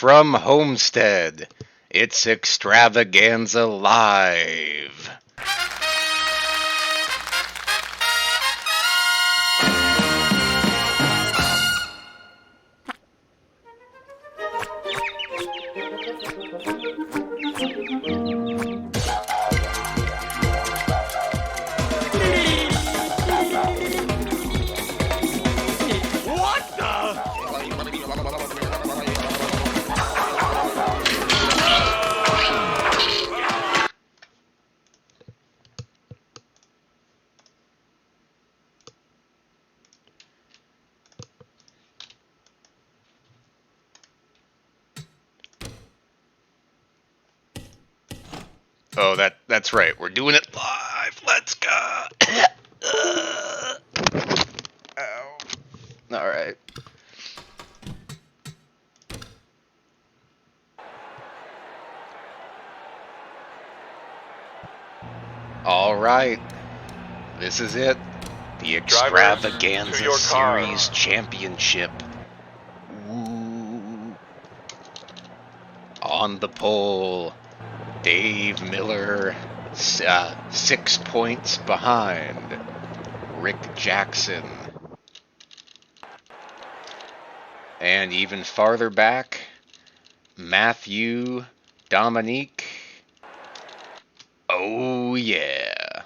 from Homestead, it's Extravaganza Live. Oh, that's right. We're doing it live. Let's go. Ow. All right. All right. This is it. The Extravaganza Series Championship. Ooh. On the pole, Dave Miller, 6 points behind Rick Jackson. And even farther back, Matthew Dominique. Oh yeah.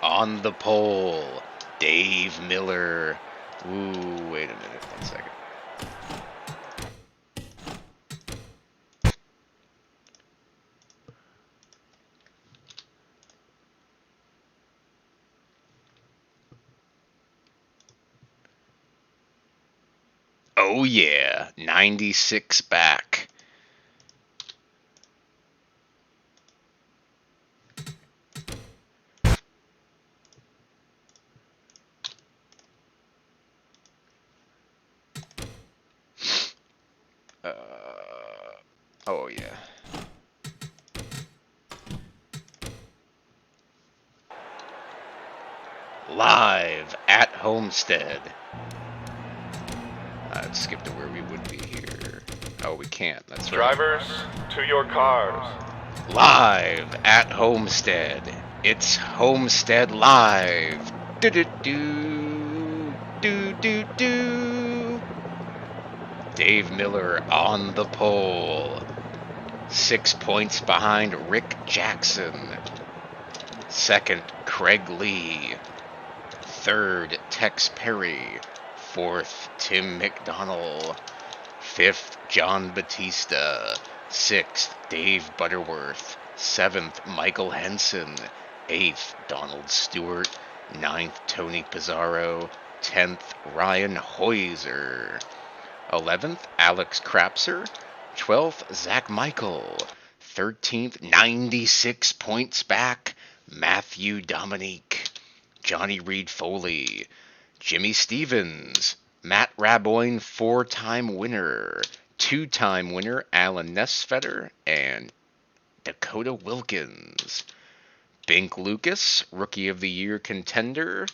On the pole, Dave Miller. Ooh, wait a minute, 1 second. Oh yeah, 96 back. Oh yeah. Live at Homestead. Let's skip to where we would be here. Oh, we can't. That's right. Drivers, to your cars. Live at Homestead. It's Homestead Live. Do-do-do. Do-do-do. Dave Miller on the pole. 6 points behind Rick Jackson. Second, Craig Lee. Third, Tex Perry. Fourth, Tim McDonnell. Fifth, John Batista. Sixth, Dave Butterworth. Seventh, Michael Henson. Eighth, Donald Stewart. Ninth, Tony Pizarro. 10th, Ryan Hoyser. 11th, Alex Krapser. 12th, Zach Michael. 13th, 96 points back, Matthew Dominique. Johnny Reed Foley. Jimmy Stevens. Matt Raboyne, 4-time winner. 2-time winner, Alan Nesfetter. And Dakota Wilkins. Bink Lucas, Rookie of the Year contender.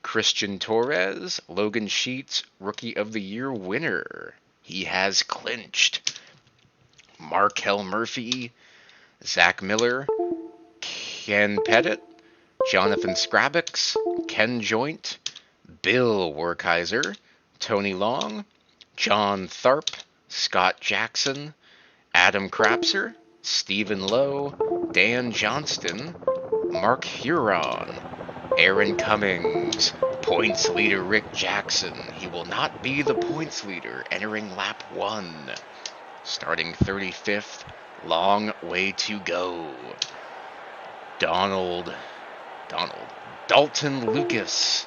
Christian Torres, Logan Sheets, Rookie of the Year winner. He has clinched. Markel Murphy, Zach Miller, Ken Pettit, Jonathan Scrabix, Ken Joint, Bill Werkheiser, Tony Long, John Tharp, Scott Jackson, Adam Krapser, Stephen Lowe, Dan Johnston, Mark Huron, Aaron Cummings, points leader Rick Jackson. He will not be the points leader entering lap 1. Starting 35th, long way to go. Dalton Lucas,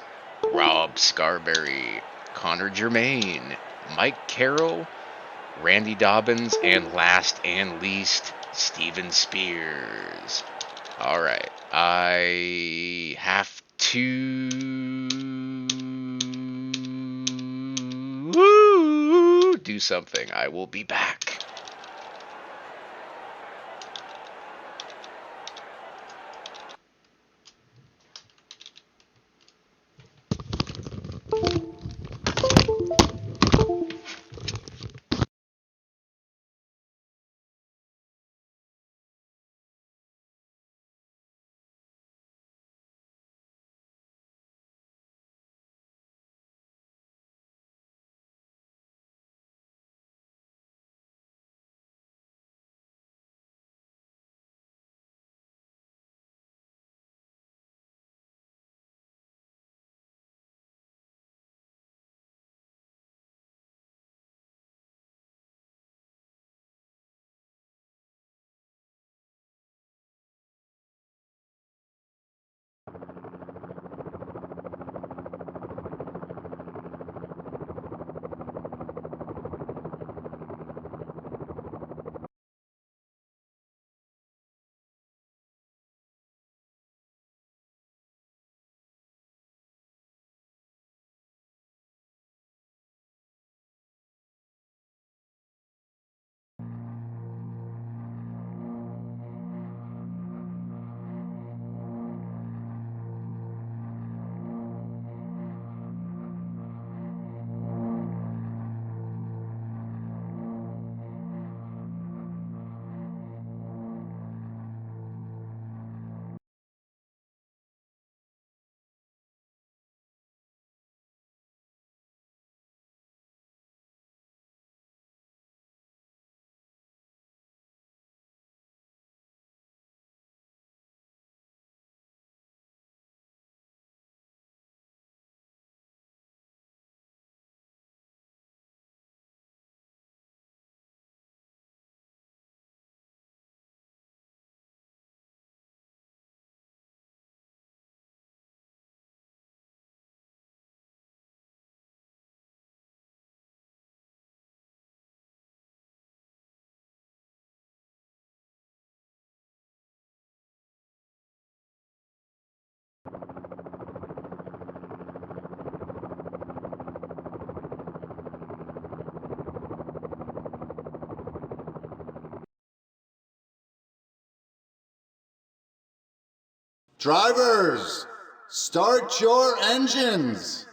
Rob Scarberry, Connor Germain, Mike Carroll, Randy Dobbins, and last and least, Steven Spears. All right, I have to do something. I will be back. Drivers, start your engines!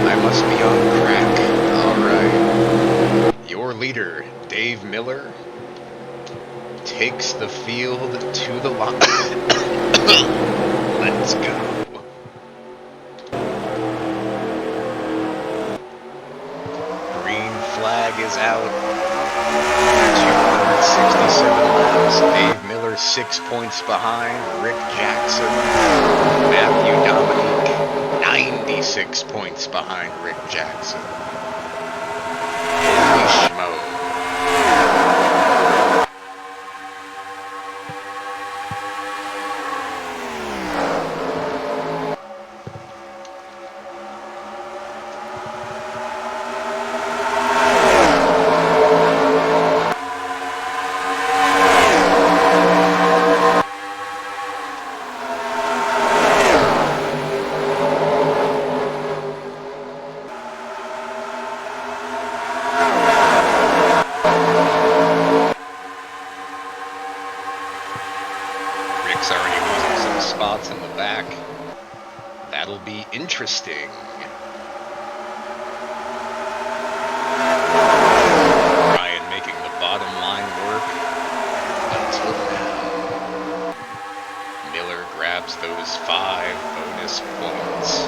I must be on crack. Alright. Your leader, Dave Miller, takes the field to the line. Let's go. Green flag is out. 267 laps. Dave Miller 6 points behind. Rick Jackson. Matthew Dominique 96 points behind Rick Jackson. Holy schmo. Rick's already losing some spots in the back. That'll be interesting. Ryan making the bottom line work until now. Miller grabs those 5 bonus points.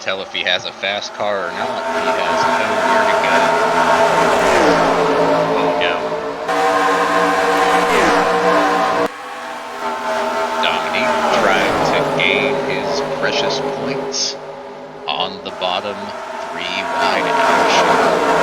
tell if he has a fast car or not. He has nowhere to go. Oh no. Dominique trying to gain his precious points on the bottom 3 wide action.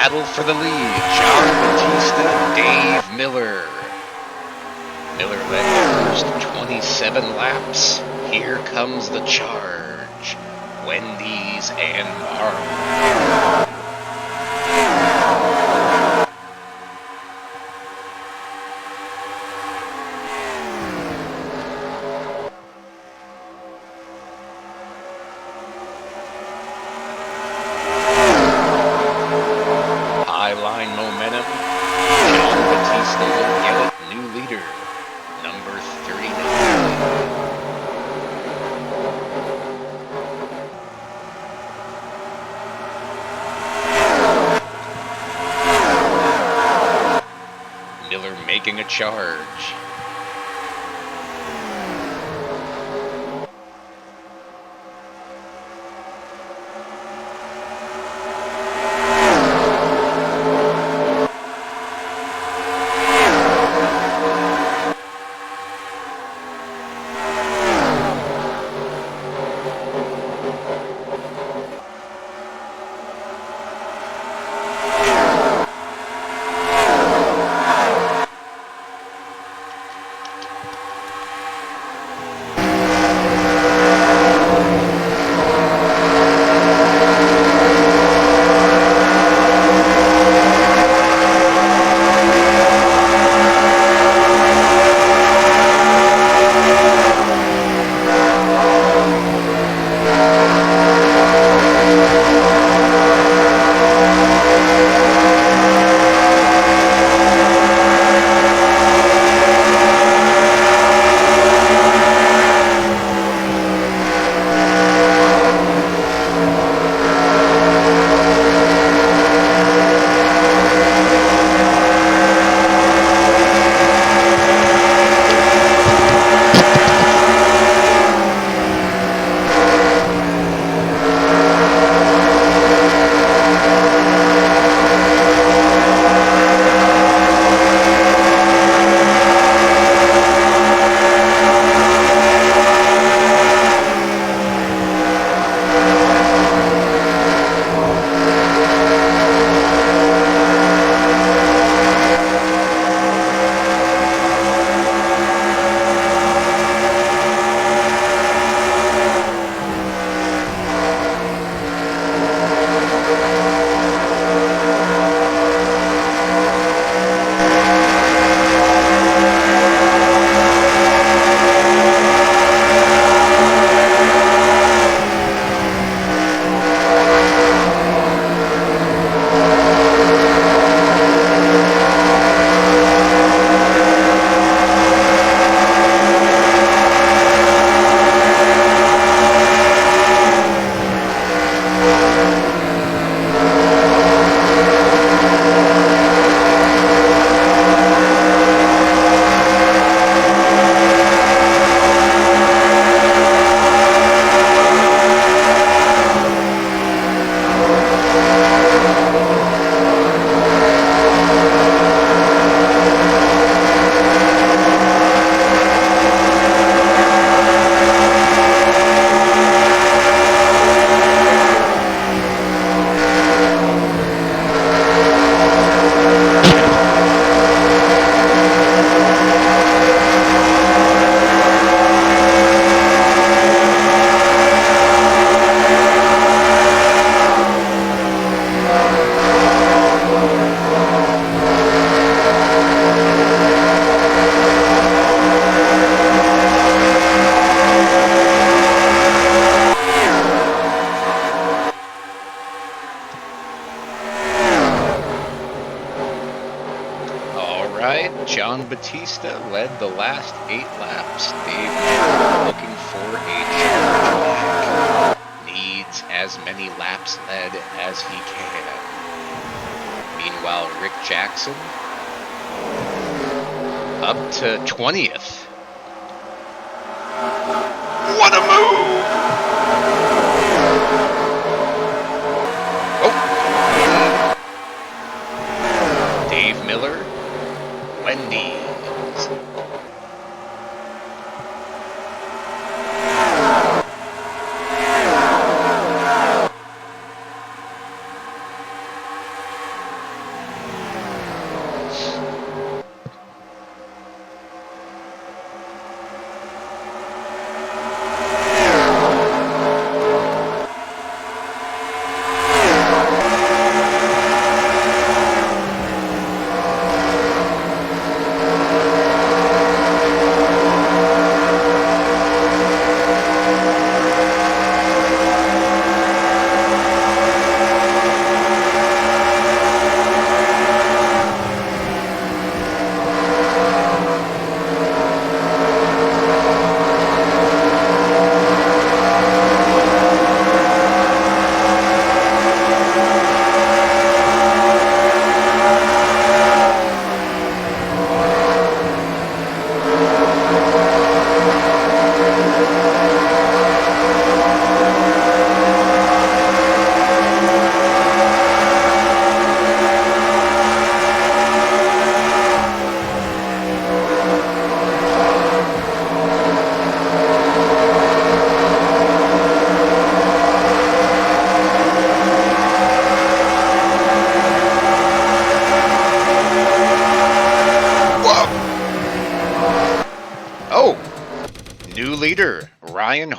battle for the lead. John Batista, Dave Miller. Miller led the first 27 laps. Here comes the charge. Wendy's and Marlin. High-line momentum. John Batista will get it. New leader, number 39. Miller making a charge. John Batista led the last 8 laps. Dave Miller looking for a charge back. Needs as many laps led as he can. Meanwhile, Rick Jackson up to 20th. What a move! Oh! Dave Miller, Wendy's.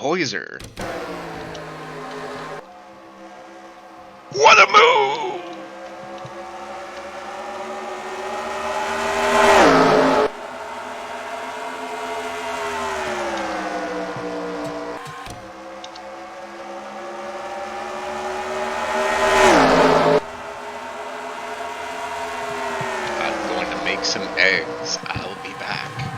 Hoiser. What a move! I'm going to make some eggs. I'll be back.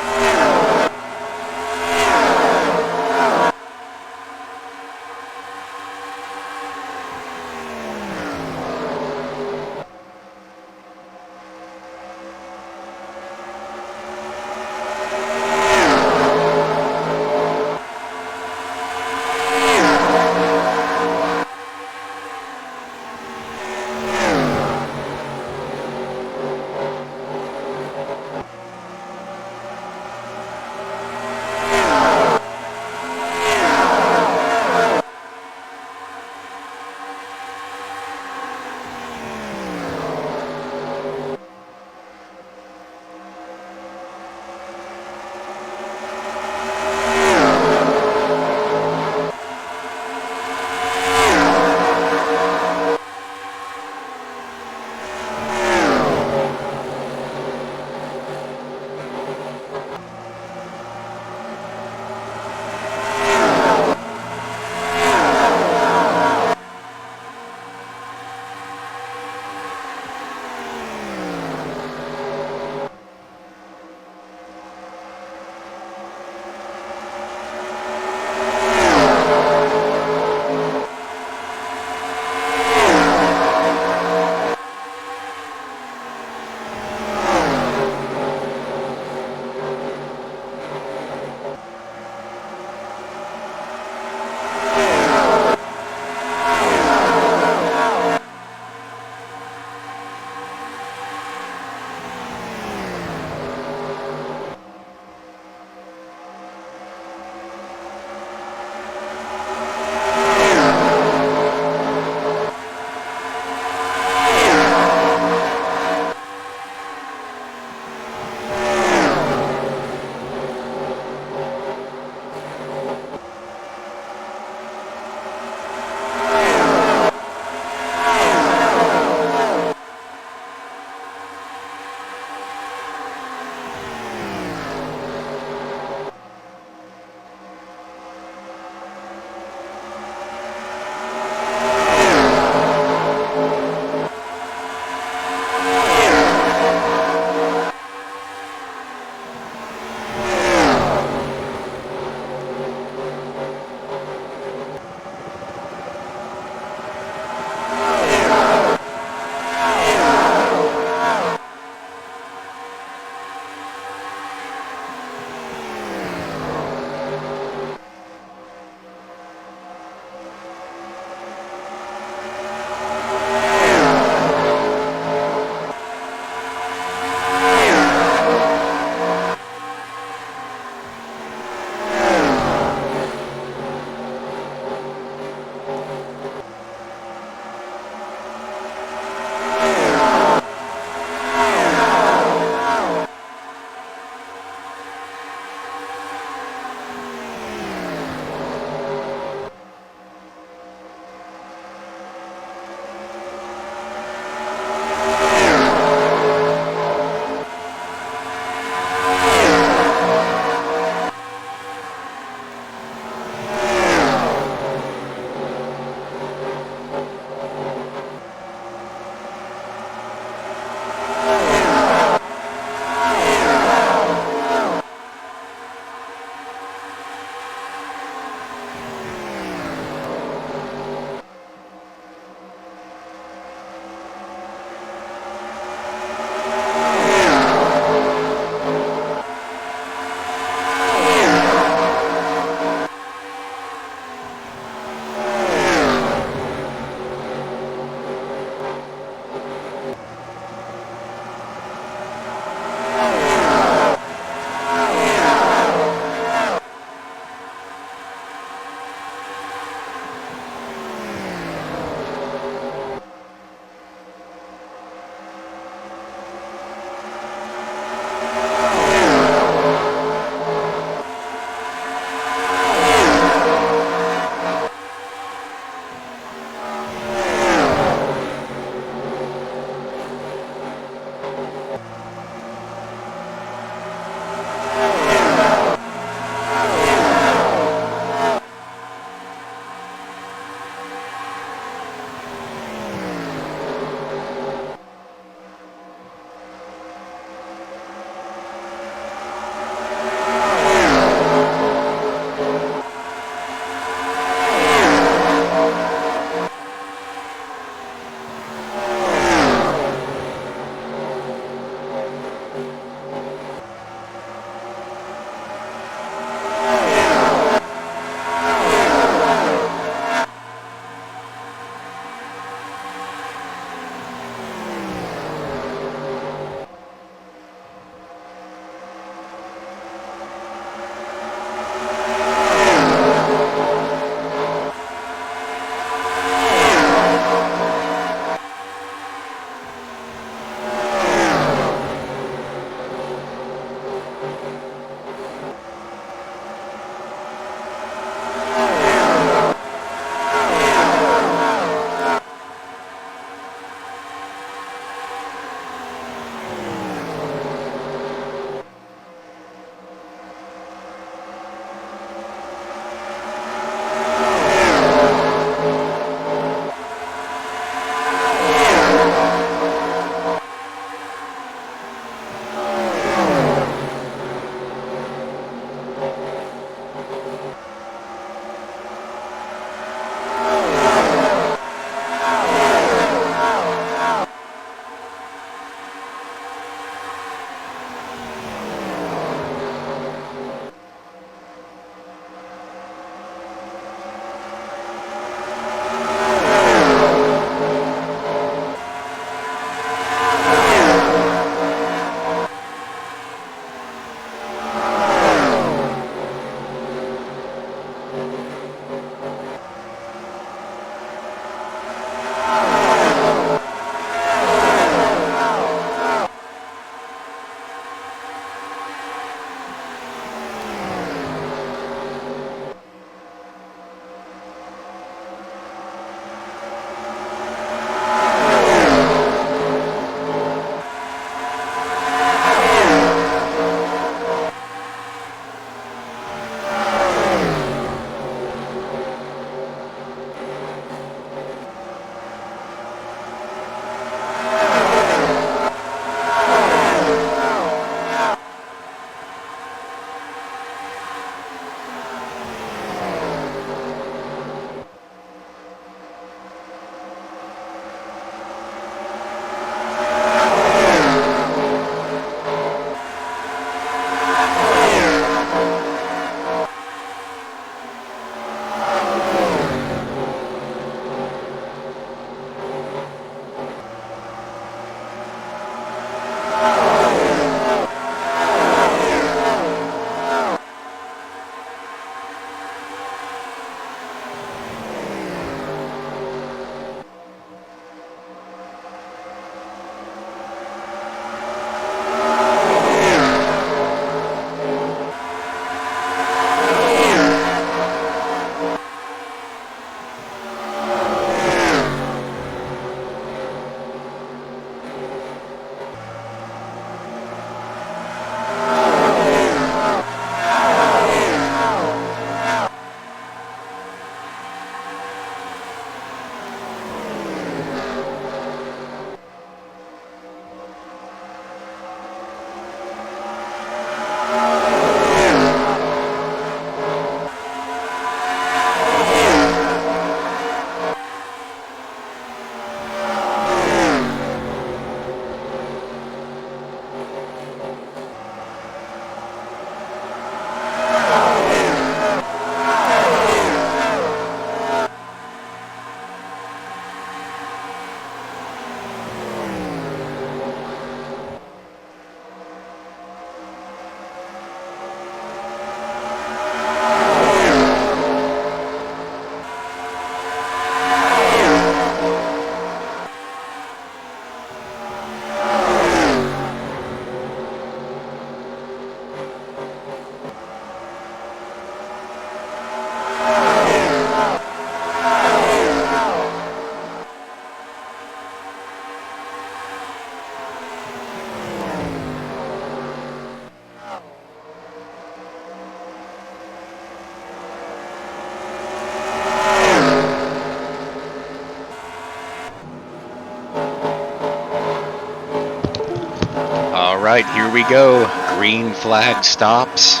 right, here we go. Green flag stops.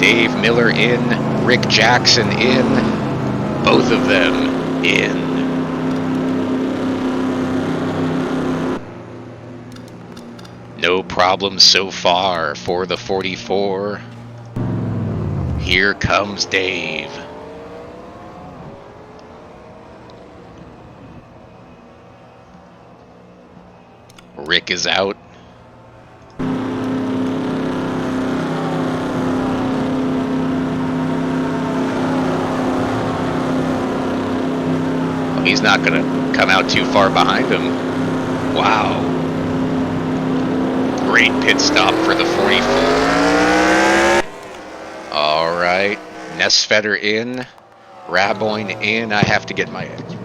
Dave Miller in. Rick Jackson in. Both of them in. No problem so far for the 44. Here comes Dave. Rick is out. He's not going to come out too far behind him. Wow. Great pit stop for the 44. All right. Nesfetter in. Raboin in. I have to get my edge.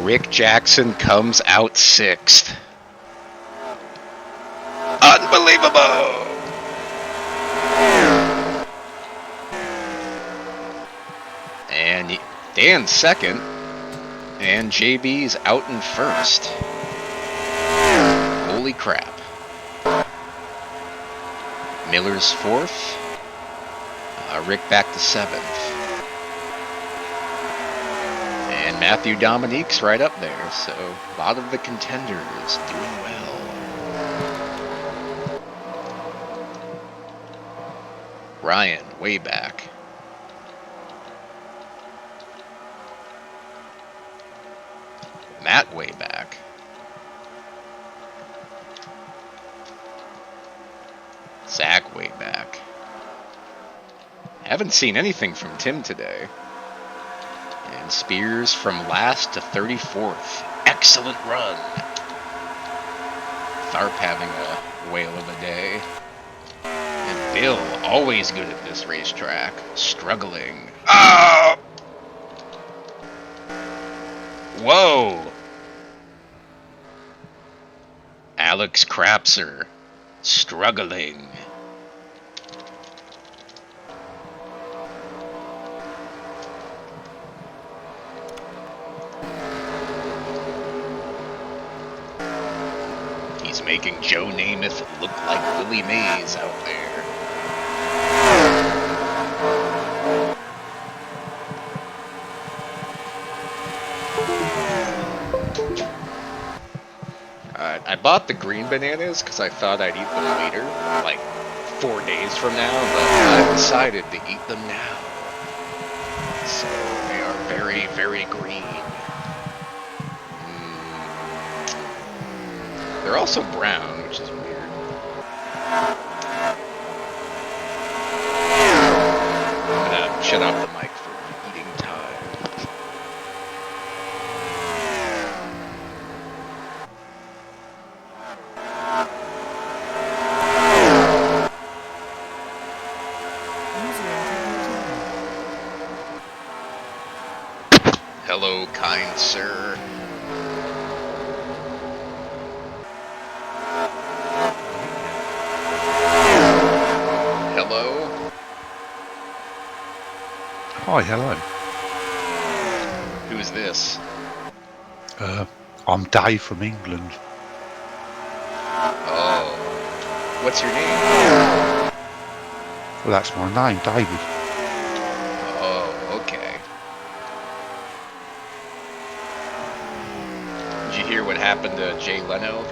Rick Jackson comes out sixth. Unbelievable! Dan's second, and JB's out in first. Holy crap. Miller's fourth. Rick back to seventh. And Matthew Dominique's right up there, so a lot of the contenders doing well. Ryan, way back. Matt, way back. Zach, way back. Haven't seen anything from Tim today. And Spears from last to 34th. Excellent run. Tharp having a whale of a day. And Bill, always good at this racetrack. Struggling. Oh! Whoa! Alex Crapser. Struggling. He's making Joe Namath look like Willie Mays out there. I bought the green bananas because I thought I'd eat them later, like 4 days from now, but I've decided to eat them now. So they are very, very green. They're also brown, which is weird. I'm gonna shut off the mic for eating time. Hello, kind sir. Hello? Hi, hello. Who's this? I'm Dave from England. Oh. What's your name? Well, that's my name, David. Oh, okay. Did you hear what happened to Jay Leno?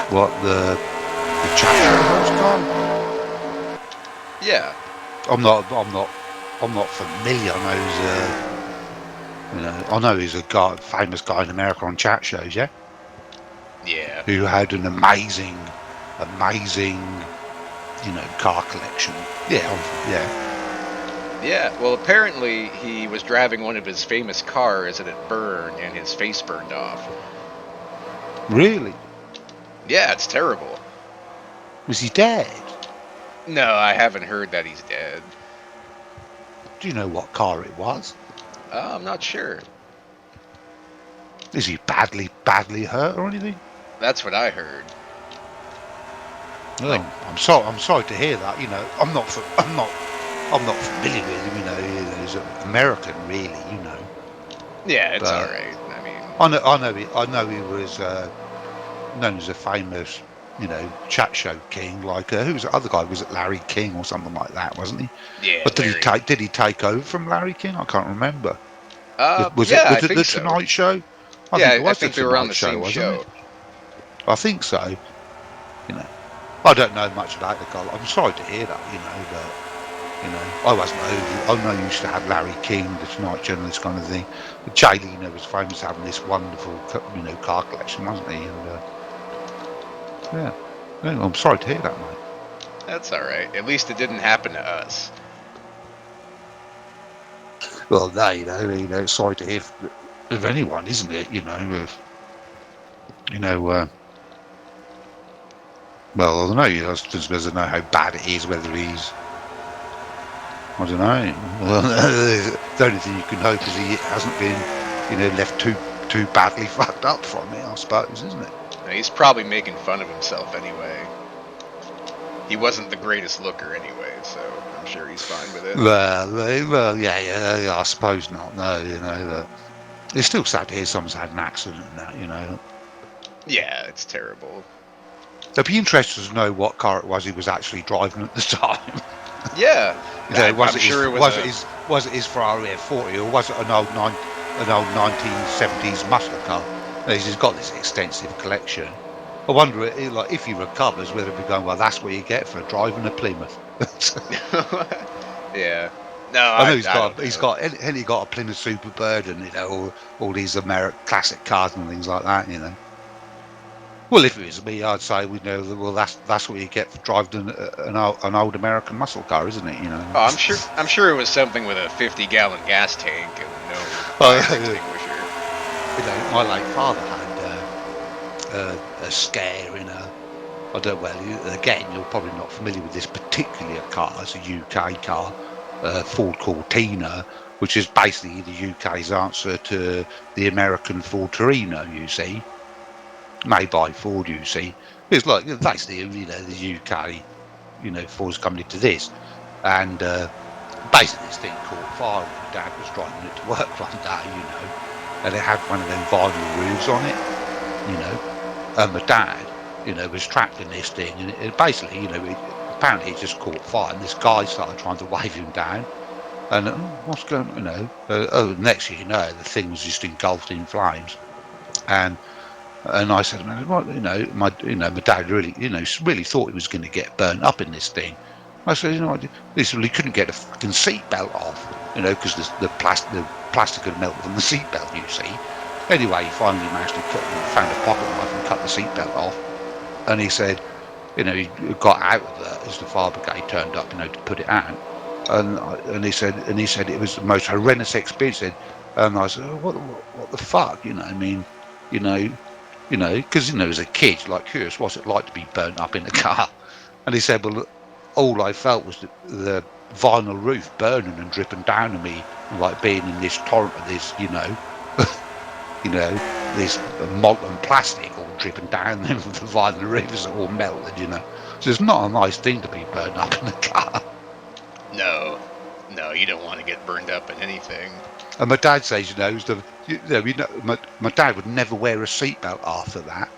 What, the chat show host guy? Yeah. I'm not familiar. I know he's a guy, famous guy in America on chat shows, yeah? Yeah. Who had an amazing, car collection. Yeah. Yeah, well, apparently he was driving one of his famous cars and it burned and his face burned off. Really? Yeah, it's terrible. Was he dead? No, I haven't heard that he's dead. Do you know what car it was? I'm not sure. Is he badly hurt or anything? That's what I heard. Well, I'm sorry to hear that. I'm not familiar with him. He's an American, really. Yeah, it's But all right. I mean, I know he was known as a famous, chat show king. Like who's the other guy? Was it Larry King or something like that? Wasn't he? yeah. But Larry. did he take over from Larry King? I can't remember. Was I it think the so. Tonight Show? I think they were on the same wasn't show. it? I think so. I don't know much about the guy. I'm sorry to hear that. But I wasn't over. I know you used to have Larry King, the Tonight Show, and this kind of thing. But Jay Leno was famous for having this wonderful, car collection, wasn't he? And yeah, I'm sorry to hear that, mate. That's all right. At least it didn't happen to us. Well, no, sorry to hear of anyone, isn't it? Well, I don't know. I suppose I don't know how bad it is. Whether he's, I don't know. Well, the only thing you can hope is he hasn't been, left too badly fucked up from it. I suppose, isn't it? He's probably making fun of himself anyway. he wasn't the greatest looker anyway, so I'm sure he's fine with it. Well, yeah, I suppose not. No, it's still sad to hear someone's had an accident and that. Yeah, it's terrible. It'd be interesting to know what car it was he was actually driving at the time. Yeah, Was I'm it his sure it was it his Ferrari F40 or was it an old 1970s muscle car? He's got this extensive collection. I wonder, like, if he recovers, whether he'll be going, well, that's what you get for driving a Plymouth. yeah. No, I know I don't know. and he got a Plymouth Superbird and all these American classic cars and things like that. Well, if it was me, I'd say well, that's what you get for driving an old American muscle car, isn't it? Oh, I'm sure it was something with a 50-gallon gas tank and no Oh, fire extinguisher. My late father had a scare in a. I don't. Well, again, you're probably not familiar with this particular car. It's a UK car, Ford Cortina, which is basically the UK's answer to the American Ford Torino. You see, made by Ford. You see, it's like basically the UK. Ford's coming into this, and basically this thing caught fire when my dad was driving it to work one day. And it had one of them vinyl roofs on it. And my dad, was trapped in this thing, and it basically, apparently it just caught fire, and this guy started trying to wave him down, and what's going on, next thing you know, the thing was just engulfed in flames, and I said, man, what, my dad really, really thought he was going to get burnt up in this thing. I said, he couldn't get a fucking seatbelt off, because the plastic had melted from the seatbelt, you see. Anyway, he finally managed to found a pocket knife and cut the seatbelt off. And he said, he got out of that as the fire brigade turned up, to put it out. And he said it was the most horrendous experience. And I said, what the fuck, I mean, because as a kid, like, curious, what's it like to be burnt up in a car? And he said, well, all I felt was the vinyl roof burning and dripping down on me, like being in this torrent of this, this molten plastic all dripping down them from the vinyl roofs all melted, So it's not a nice thing to be burned up in a car. No, you don't want to get burned up in anything. And my dad says, my dad would never wear a seatbelt after that,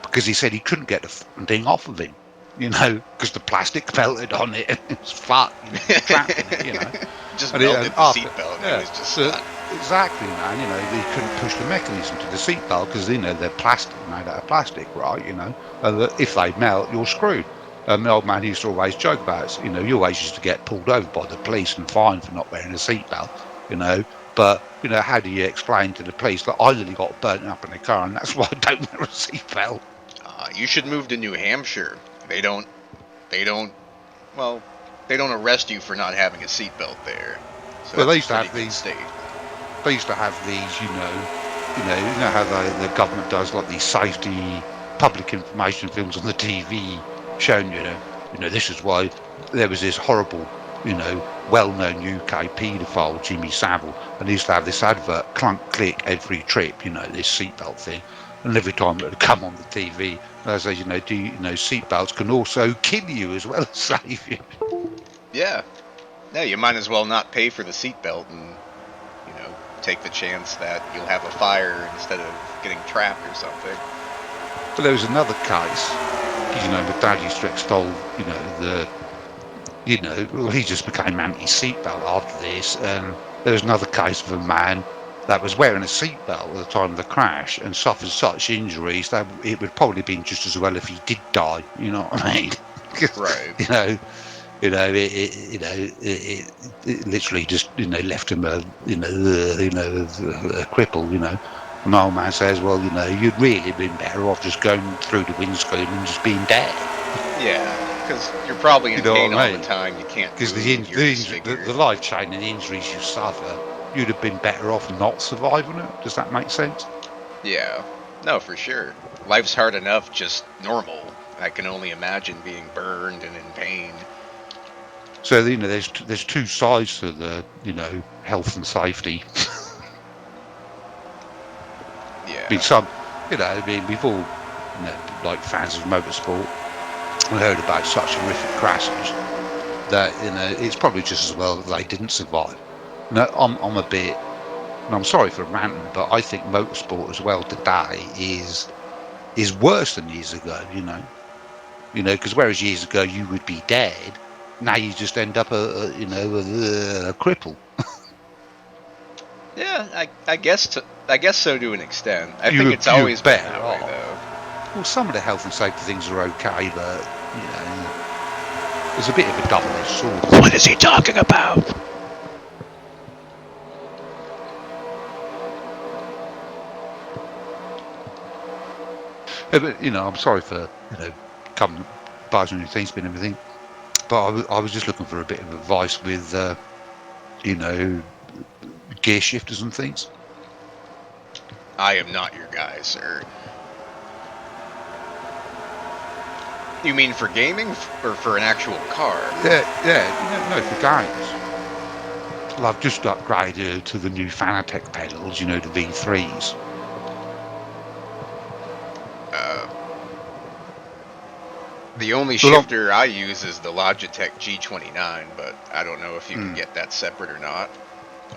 because he said he couldn't get the thing off of him, because the plastic melted on it and it was fucked, trapped in it, Just melted the seatbelt. Yeah, it was just stuck. Exactly, man. They couldn't push the mechanism to the seatbelt because they're plastic, made out of plastic, right? And if they melt, you're screwed. The old man used to always joke about it. You always used to get pulled over by the police and fined for not wearing a seatbelt. But how do you explain to the police that I nearly got burnt up in a car and that's why I don't wear a seatbelt? You should move to New Hampshire. They don't arrest you for not having a seatbelt there. So well, they used to have these. They used to have these, you know how the government does like these safety public information films on the TV showing, this is why there was this horrible, well-known UK paedophile, Jimmy Savile, and he used to have this advert, clunk, click, every trip, this seatbelt thing. And every time it would come on the TV, they say, seatbelts can also kill you as well as save you. Yeah. Yeah, you might as well not pay for the seatbelt and, take the chance that you'll have a fire instead of getting trapped or something. But there was another case, my dad used to extol, he just became anti-seatbelt after this. And there was another case of a man that was wearing a seatbelt at the time of the crash and suffered such injuries that it would probably been just as well if he did die. You know what I mean? Right. It literally just left him a cripple. And the old man says, well, you'd really been better off just going through the windscreen and just being dead. Yeah, because you're probably in pain all the time. You can't. Because the life-changing injuries you suffer, you'd have been better off not surviving it. Does that make sense? Yeah. No, for sure. Life's hard enough, just normal. I can only imagine being burned and in pain. So there's two sides to the health and safety. Yeah. We've all like fans of motorsport. I heard about such horrific crashes that, you know, it's probably just as well that they didn't survive. No, I'm a bit, and I'm sorry for ranting, but I think motorsport as well today is worse than years ago. Because whereas years ago you would be dead, now you just end up a cripple. Yeah, I guess so to an extent. I think You're it's always been better that way, off. though. Well, some of the health and safety things are okay, but it's a bit of a double-edged sword. What is he talking about? Yeah, but I'm sorry for coming barging your team spin and everything, but I was just looking for a bit of advice with gear shifters and things. I am not your guy, sir. You mean for gaming or for an actual car? Yeah, no, for games. Well, I've just upgraded to the new Fanatec pedals, the V3s. The only shifter I use is the Logitech G29, but I don't know if you can get that separate or not.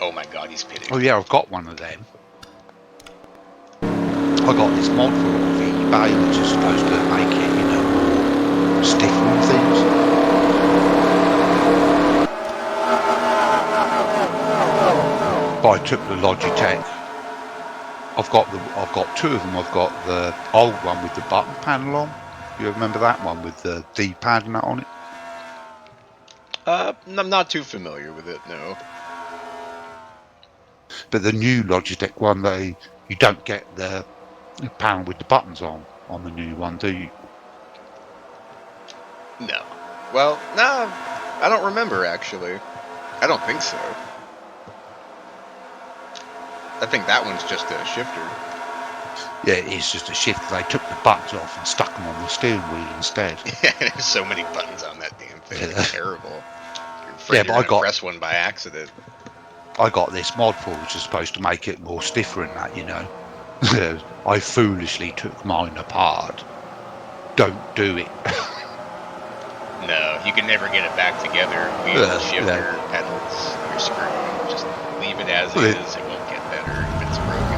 Oh my god, he's pitting. Oh yeah, I've got one of them. I got this mod for eBay, which is supposed to make it, stiffer and things. But I took the Logitech. I've got two of them. I've got the old one with the button panel on. You remember that one with the D-pad and that on it? I'm not too familiar with it, no. But the new Logitech one, you don't get the panel with the buttons on the new one, do you? No. Well, no, I don't remember, actually. I don't think so. I think that one's just a shifter. Yeah, it is just a shifter. They took the buttons off and stuck them on the steering wheel instead. Yeah, there's so many buttons on that damn thing. Yeah. It's terrible. You're afraid you're gonna press one by accident. I got this mod for which is supposed to make it more stiffer and that, I foolishly took mine apart. Don't do it. No, you can never get it back together. Wheel, shifter, pedals, you're screwed. Just leave it as is. It won't get better if it's broken.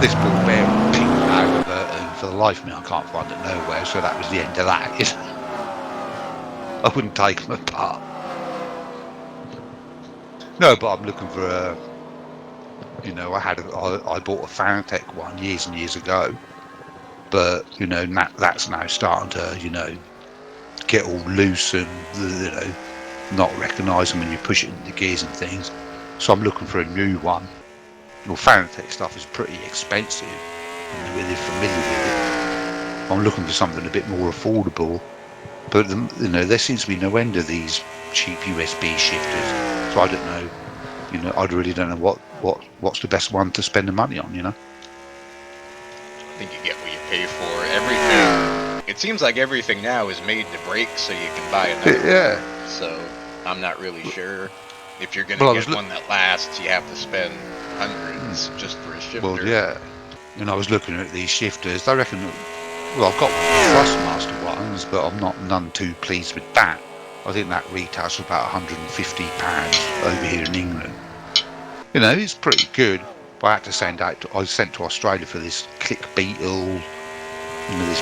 This ball bearing pinged out of it, and for the life of me, I can't find it nowhere. So that was the end of that. I wouldn't take them apart. No, but I'm looking for a. I bought a Fanatec one years and years ago, but that's now starting to get all loose and not recognising when you push it into gears and things. So I'm looking for a new one. Well, Fanatec stuff is pretty expensive. I'm really familiar with it. I'm looking for something a bit more affordable. But there seems to be no end of these cheap USB shifters. So I don't know. I really don't know what's the best one to spend the money on. I think you get what you pay for. Everything. It seems like everything now is made to break, so you can buy another. Yeah. So I'm not really sure. If you're going to get one that lasts, you have to spend hundreds just for a shifter. Well, yeah. I was looking at these shifters. I reckon. Well, I've got Thrustmaster ones, but I'm none too pleased with that. I think that retails for about £150 over here in England. It's pretty good. But I had to I sent to Australia for this Click Beetle, this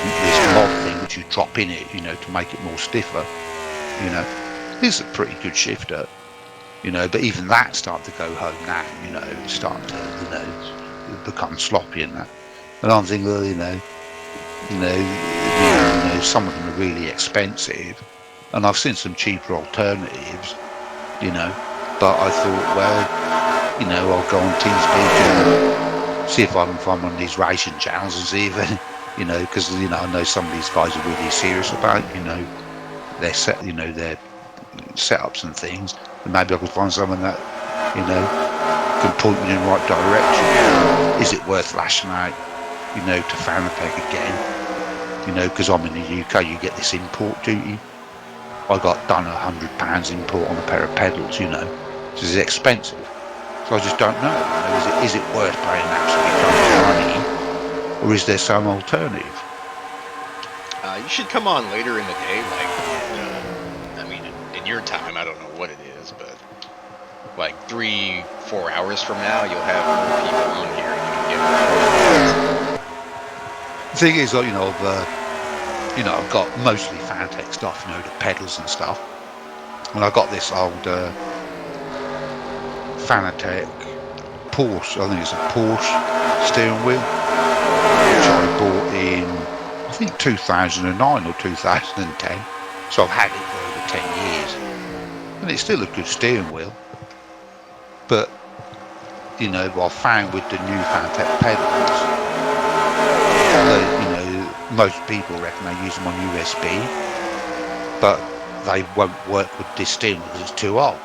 mod thing which you drop in it, to make it more stiffer. It's a pretty good shifter. But even that's starting to go home now. It's starting to, become sloppy and that. And I'm thinking, well, some of them are really expensive, and I've seen some cheaper alternatives. But I thought, well, I'll go on TeamSpeak and see if I can find one of these racing channels and see if, because I know some of these guys are really serious about, their setups and things. And maybe I could find someone that, can point me in the right direction. Is it worth lashing out, to Fanatec again? Because I'm in the UK, you get this import duty. I got done £100 import on a pair of pedals, which is expensive. So I just don't know. Is it worth paying absolutely tons of money, or is there some alternative? You should come on later in the day, like, I mean, in your time, I don't know what it is, but like 3-4 hours from now, you'll have more people on here, and you can get more. The thing is, like, I've got mostly Fanatec stuff, the pedals and stuff. And I got this old Fanatec Porsche, I think it's a Porsche steering wheel, which I bought in, I think 2009 or 2010. So I've had it for over 10 years. And it's still a good steering wheel. But, I found with the new Fanatec pedals, most people reckon they use them on USB, but they won't work with this steering wheel because it's too old.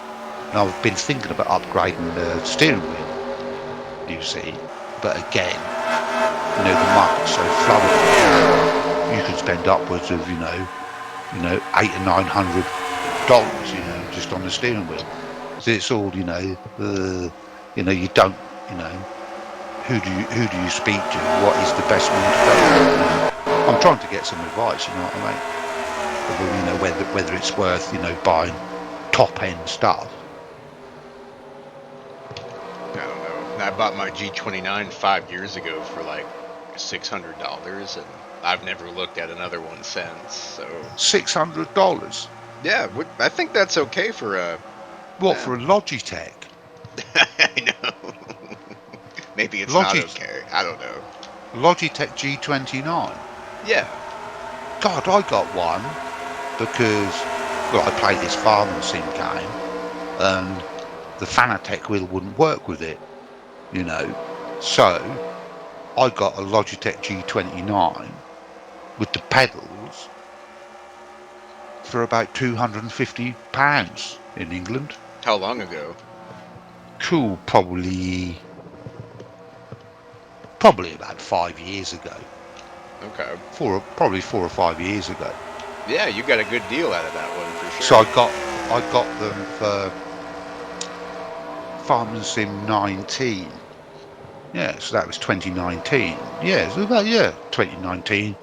And I've been thinking about upgrading the steering wheel, you see, but again, the market's so flooded. You can spend upwards of $800 or $900, just on the steering wheel. So it's all, you don't, who do you speak to? What is the best one to go? I'm trying to get some advice, you know what I mean? Whether it's worth, buying top end stuff. I don't know. I bought my G29 5 years ago for like $600, and I've never looked at another one since. So $600? Yeah, I think that's okay for a. What, for a Logitech? I know. Maybe it's not okay. I don't know. Logitech G29. Yeah. God, I got one because, I played this farming sim game, and the Fanatec wheel wouldn't work with it, So I got a Logitech G29 with the pedals for about £250 in England. How long ago? Cool, probably about 5 years ago. Okay. Probably 4 or 5 years ago. Yeah, you got a good deal out of that one for sure. So I got them for Farming Sim 19. Yeah, so that was 2019. Yeah, so about 2019. Yeah,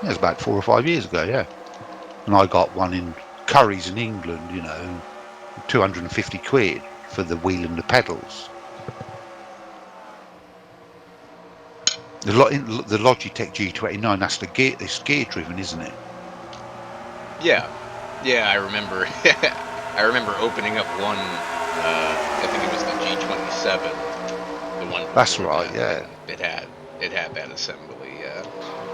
it was about 4 or 5 years ago. Yeah, and I got one in Curry's in England. £250 for the wheel and the pedals. The Logitech G29, that's it's gear driven, isn't it? Yeah, I remember. I remember opening up one. I think it was the G27, the one. That's right. Yeah. It had that assembly. Yeah.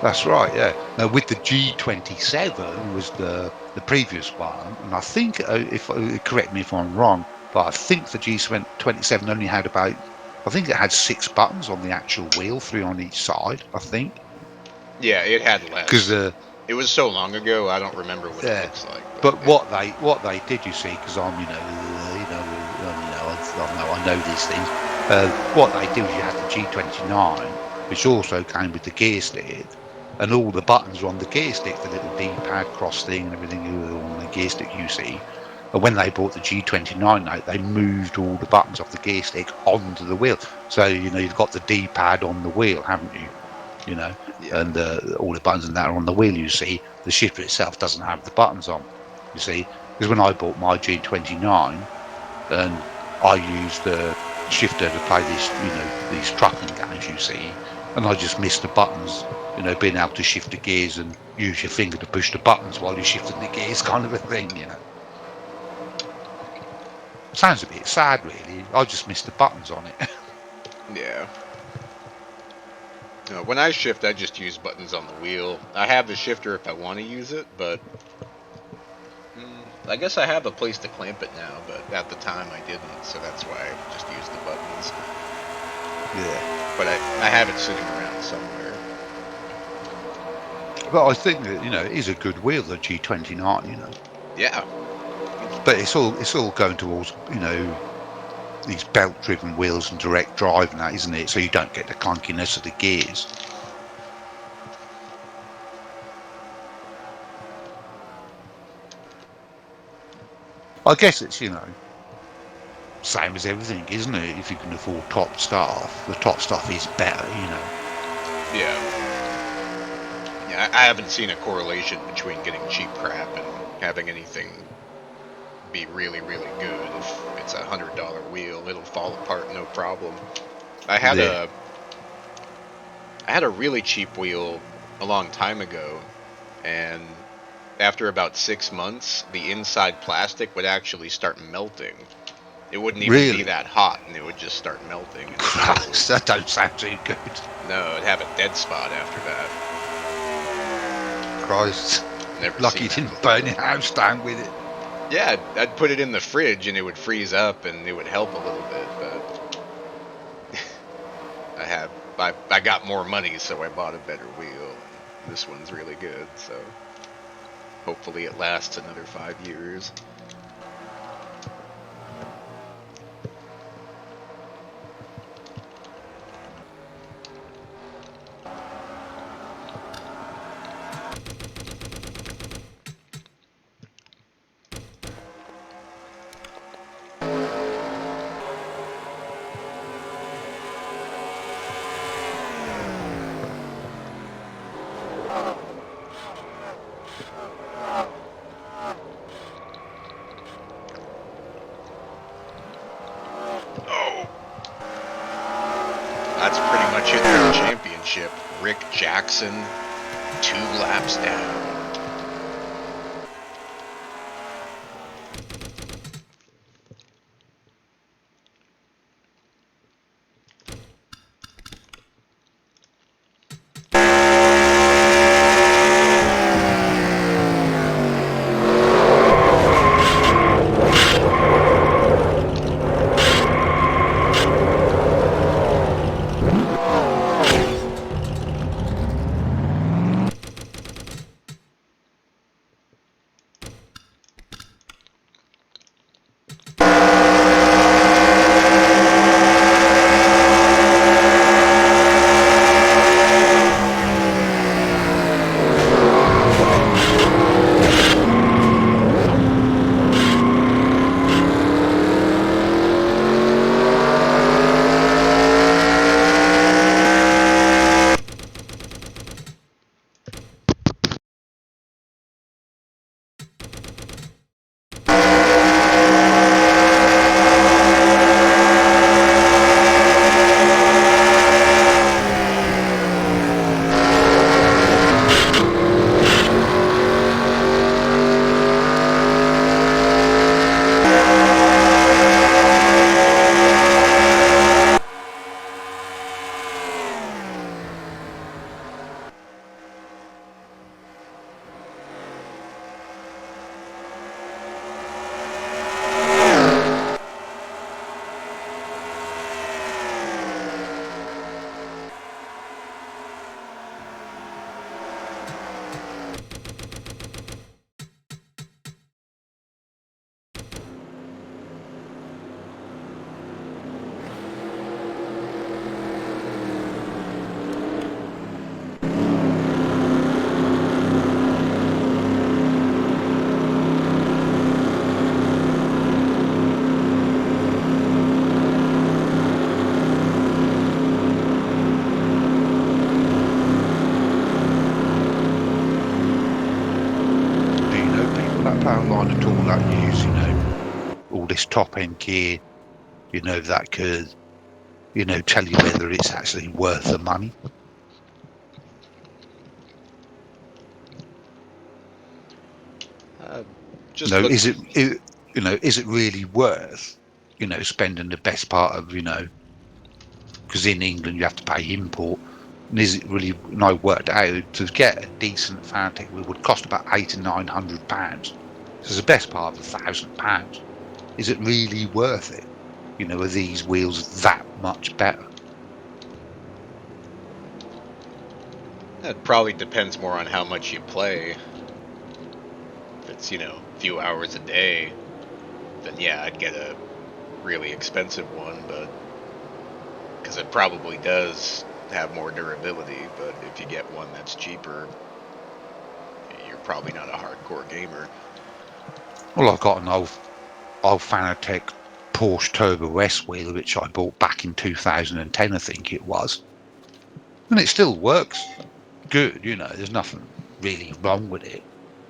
That's right. Yeah. Now with the G27 was the previous one, and I think if correct me if I'm wrong, but I think the G27 only had about. I think it had 6 buttons on the actual wheel, 3 on each side, I think. Yeah, it had less. Because it was so long ago, I don't remember what it looks like. But what they did, you see, because I'm, I know these things. What they do is you had the G29, which also came with the gear stick, and all the buttons were on the gear stick, the little D-pad cross thing and everything on the gear stick, you see. And when they bought the G29 out, they moved all the buttons off the gear stick onto the wheel. So, you've got the D-pad on the wheel, haven't you? Yeah. And all the buttons and that are on the wheel, you see. The shifter itself doesn't have the buttons on, you see. Because when I bought my G29, and I used the shifter to play these trucking games, you see, and I just missed the buttons, being able to shift the gears and use your finger to push the buttons while you're shifting the gears, kind of a thing, Sounds a bit sad, really. I just missed the buttons on it. Yeah. When I shift, I just use buttons on the wheel. I have the shifter if I want to use it, but I guess I have a place to clamp it now, but at the time I didn't, so that's why I just used the buttons. Yeah. But I have it sitting around somewhere. But I think that, it is a good wheel, the G29, Yeah. But it's all going towards, these belt-driven wheels and direct drive and that, isn't it? So you don't get the clunkiness of the gears. I guess it's, same as everything, isn't it? If you can afford top stuff, the top stuff is better, Yeah. Yeah, I haven't seen a correlation between getting cheap crap and having anything be really, really good. If it's $100 wheel, it'll fall apart no problem. I had Yeah. a really cheap wheel a long time ago, and after about 6 months, the inside plastic would actually start melting. It wouldn't even be Really? that hot, and it would just start melting. And the wheel would Christ, that don't sound too good. no, it'd have a dead spot after that. Christ. Never Lucky seen you that didn't before. burn your house down with it. Yeah, I'd put it in the fridge and it would freeze up and it would help a little bit, but I got more money, so I bought a better wheel. This one's really good, so hopefully it lasts another 5 years. That's pretty much it for the championship. Rick Jackson, 2 laps down. Power line at all that use, all this top end gear, that could, tell you whether it's actually worth the money. Just look. Is it really worth, spending the best part of, because in England you have to pay import. And is it really? And I worked out to get a decent Fanatec wheel would cost about £800 to £900. So it's the best part of £1,000. Is it really worth it? Are these wheels that much better? It probably depends more on how much you play. If it's, a few hours a day, then yeah, I'd get a really expensive one, but because it probably does have more durability. But if you get one that's cheaper, you're probably not a hardcore gamer. Well, I've got an old Fanatec Porsche Turbo S wheel, which I bought back in 2010, I think it was, and it still works. good, you know, there's nothing really wrong with it,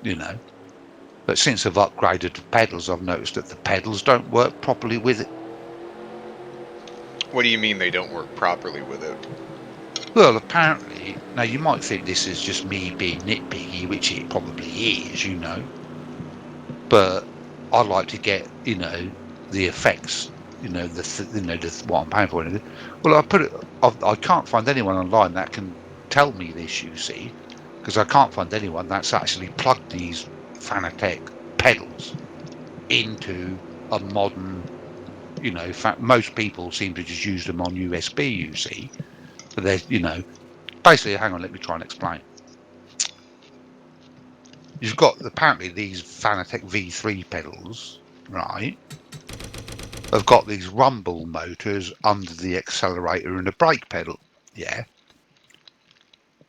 you know. But since I've upgraded the pedals, I've noticed that the pedals don't work properly with it. What do you mean they don't work properly with it? Well, apparently, now you might think this is just me being nitpicky, which it probably is, you know, but I like to get, you know, the effects, you know, what I'm paying for. Well, I can't find anyone online that can tell me this, you see, because I can't find anyone that's actually plugged these Fanatec pedals into a modern, you know, most people seem to just use them on USB, you see, but there's, you know, basically, hang on, let me try and explain. You've got apparently these Fanatec V3 pedals, right? Have got these rumble motors under the accelerator and the brake pedal. Yeah.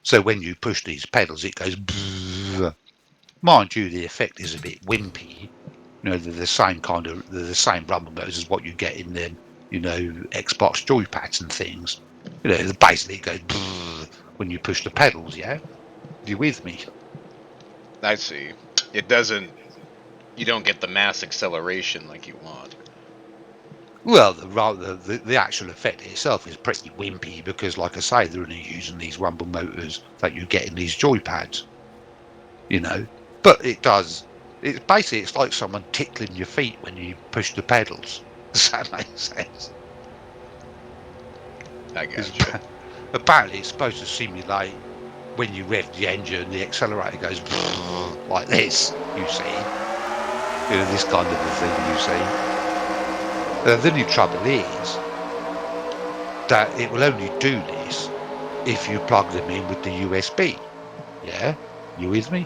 So when you push these pedals, it goes. Bzzz. Mind you, the effect is a bit wimpy. You know, they're the same rumble motors as what you get in them, you know, Xbox joypads and things. You know, basically it goes bzzz when you push the pedals. Yeah. You with me? I see. It doesn't. You don't get the mass acceleration like you want. Well, the actual effect itself is pretty wimpy because, like I say, they're only using these rumble motors that you get in these joypads, you know. But it does. It's basically it's like someone tickling your feet when you push the pedals. Does that make sense? I It's, gotcha. apparently, it's supposed to simulate when you rev the engine, the accelerator goes like this. You see, you know, this kind of a thing. You see. The only trouble is that it will only do this if you plug them in with the USB. Yeah? You with me?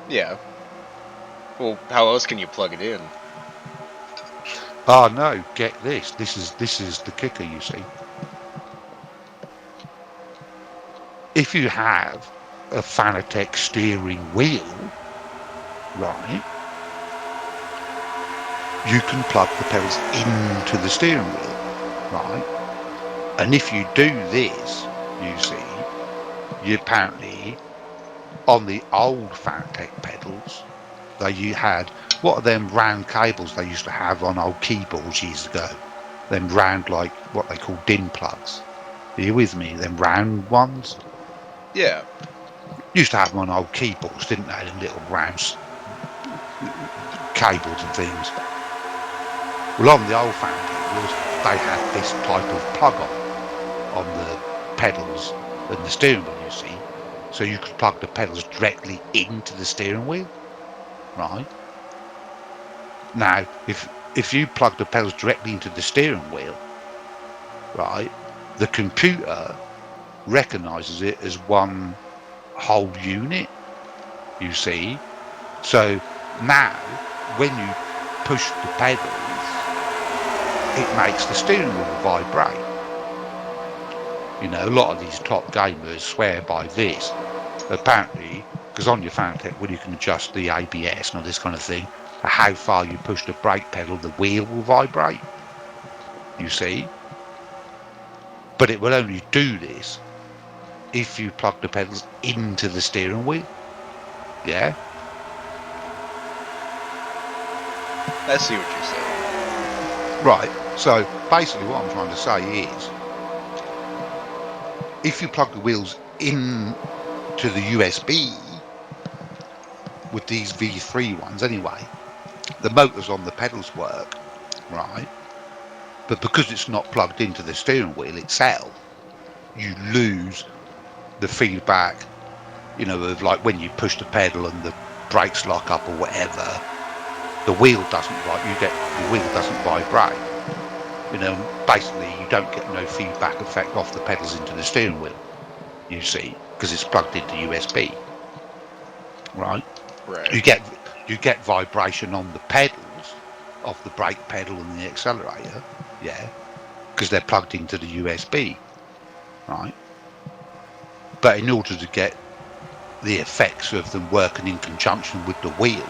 Yeah. Well, how else can you plug it in? Oh no, get this. This is the kicker, you see. If you have a Fanatec steering wheel, right, you can plug the pedals into the steering wheel, right? And if you do this, you see, you apparently on the old Fanatec pedals, you had what are them round cables they used to have on old keyboards years ago? Them round like what they call DIN plugs. Are you with me? Them round ones Yeah. used to have them on old keyboards, didn't they? Them little round cables and things. Well, on the old Fanatec wheels, they had this type of plug on the pedals and the steering wheel. You see, so you could plug the pedals directly into the steering wheel, right? Now, if you plug the pedals directly into the steering wheel, right, the computer recognizes it as one whole unit, you see. So now, when you push the pedals, it makes the steering wheel vibrate. You know, a lot of these top gamers swear by this. Apparently, because on your Fanatec, when you can adjust the ABS and all this kind of thing, how far you push the brake pedal, the wheel will vibrate. You see, but it will only do this if you plug the pedals into the steering wheel. Yeah. I see what you're saying. Right. So basically, what I'm trying to say is, if you plug the wheels in to the USB with these V3 ones, anyway, the motors on the pedals work, right? But because it's not plugged into the steering wheel itself, you lose the feedback, you know, of like when you push the pedal and the brakes lock up or whatever, the wheel doesn't the wheel doesn't vibrate. You know, basically you don't get no feedback effect off the pedals into the steering wheel, you see, because it's plugged into USB, right? Right. You get vibration on the pedals of the brake pedal and the accelerator, yeah, because they're plugged into the USB, right? But in order to get the effects of them working in conjunction with the wheel,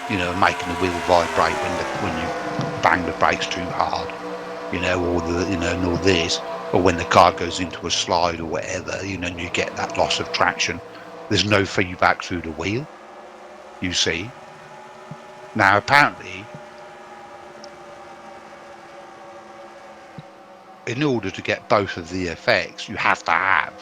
you know, making the wheel vibrate when you bang the brakes too hard, you know, or and all this, or when the car goes into a slide or whatever, you know, and you get that loss of traction, there's no feedback through the wheel, you see. Now, apparently, in order to get both of the effects, you have to have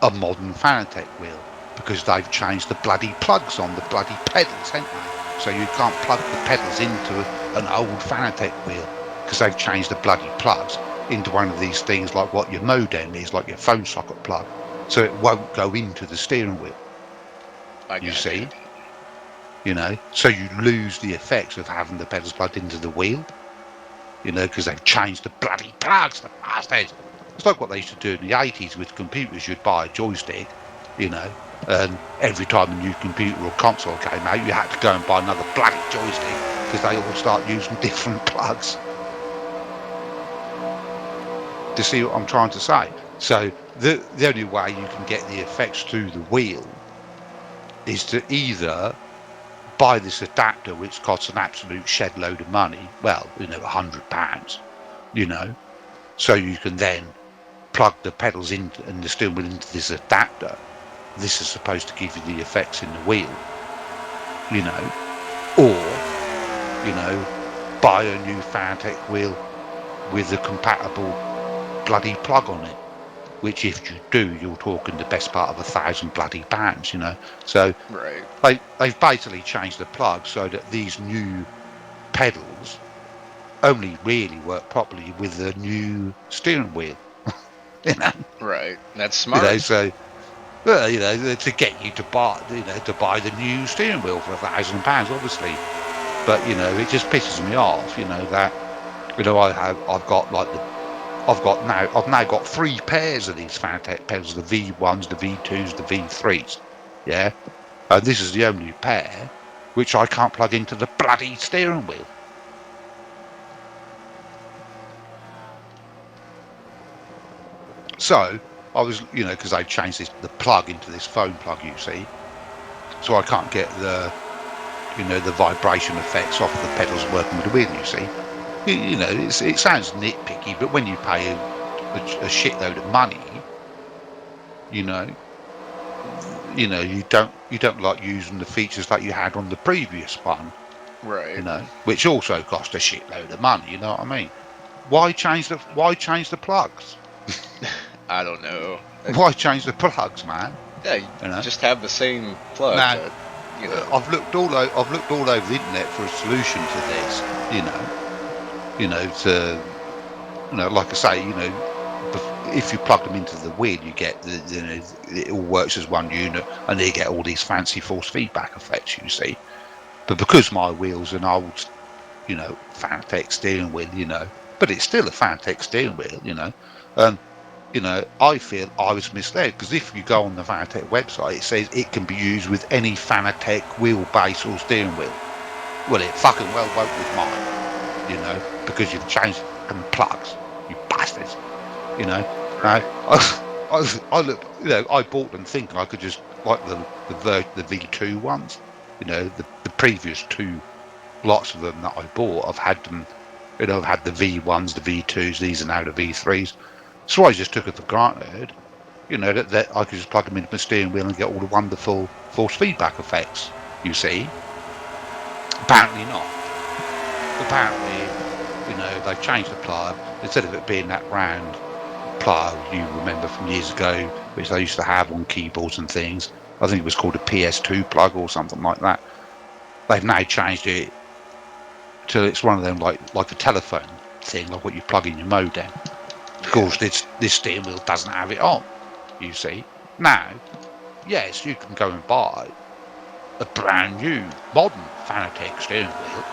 a modern Fanatec wheel, because they've changed the bloody plugs on the bloody pedals, haven't they? So you can't plug the pedals into an old Fanatec wheel, because they've changed the bloody plugs into one of these things like what your modem is, like your phone socket plug, so it won't go into the steering wheel. You see, you know, so you lose the effects of having the pedals plugged into the wheel, you know, because they've changed the bloody plugs, the bastards. It's like what they used to do in the 80s with computers. You'd buy a joystick, you know, and every time a new computer or console came out, you had to go and buy another bloody joystick because they all start using different plugs. Do you see what I'm trying to say? So the only way you can get the effects through the wheel is to either buy this adapter, which costs an absolute shed load of money, well, you know, £100, you know, so you can then plug the pedals in and the steering wheel into this adapter. This is supposed to give you the effects in the wheel, you know, or, you know, buy a new Fanatec wheel with a compatible bloody plug on it, which if you do, you're talking the best part of £1,000 bloody pounds, you know. So Right. they've basically changed the plug so that these new pedals only really work properly with the new steering wheel. You know, Right. That's you know, smart. so well, you know, to get you to buy, you know, to buy the new steering wheel for £1,000, obviously. But you know, it just pisses me off, you know, that, you know, I've now got 3 pairs of these Fanatec pedals: the V1s, the V2s, the V3s. Yeah, and this is the only pair which I can't plug into the bloody steering wheel. So I was, you know, because they changed the plug into this phone plug, you see, so I can't get the, you know, the vibration effects off the pedals working with the wheel, you see. You know, it sounds nitpicky, but when you pay a shitload of money, you know, you don't like using the features that you had on the previous one, Right. you know, which also cost a shitload of money. You know what I mean? Why change the plugs? I don't know. Why change the plugs, man? Yeah, you You know. just have the same plug Now, that, you know. I've looked all over the internet for a solution to this. To, you know, like I say, you know, if you plug them into the wheel, you get you know, it all works as one unit, and you get all these fancy force feedback effects, you see. But because my wheel's an old, you know, Fanatec steering wheel, you know, but it's still a Fanatec steering wheel, you know, you know, I feel I was misled, because if you go on the Fanatec website, it says it can be used with any Fanatec wheelbase or steering wheel. Well, it fucking well won't with mine, you know, because you've changed them plugs, you bastards, you know. Now, I look, you know, I bought them thinking I could just, like the V2 ones, you know, the previous 2 lots of them that I bought, I've had them, you know, I've had the V1s, the V2s, these are now the V3s. So I just took it for granted, you know, that I could just plug them into my steering wheel and get all the wonderful force feedback effects, you see. Apparently not. Apparently, you know, they've changed the plug. Instead of it being that round plug you remember from years ago, which they used to have on keyboards and things, I think it was called a PS2 plug or something like that. They've now changed it till it's one of them like a telephone thing, like what you plug in your modem. Of course, this steering wheel doesn't have it on, you see. Now, yes, you can go and buy a brand new modern Fanatec steering wheel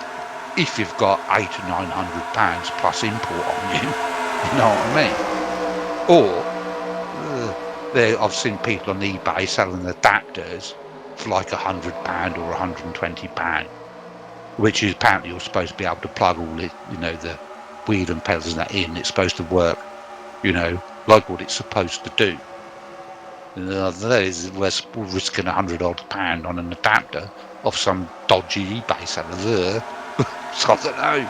if you've got £800 to £900 plus import on you. You know what I mean? Or I've seen people on eBay selling adapters for like £100 or £120, which is apparently you're supposed to be able to plug all it, you know, the wheel and pedals and that in. It's supposed to work, you know, like what it's supposed to do. That is, we're risking £100 on an adapter off some dodgy eBay seller there. So I don't know.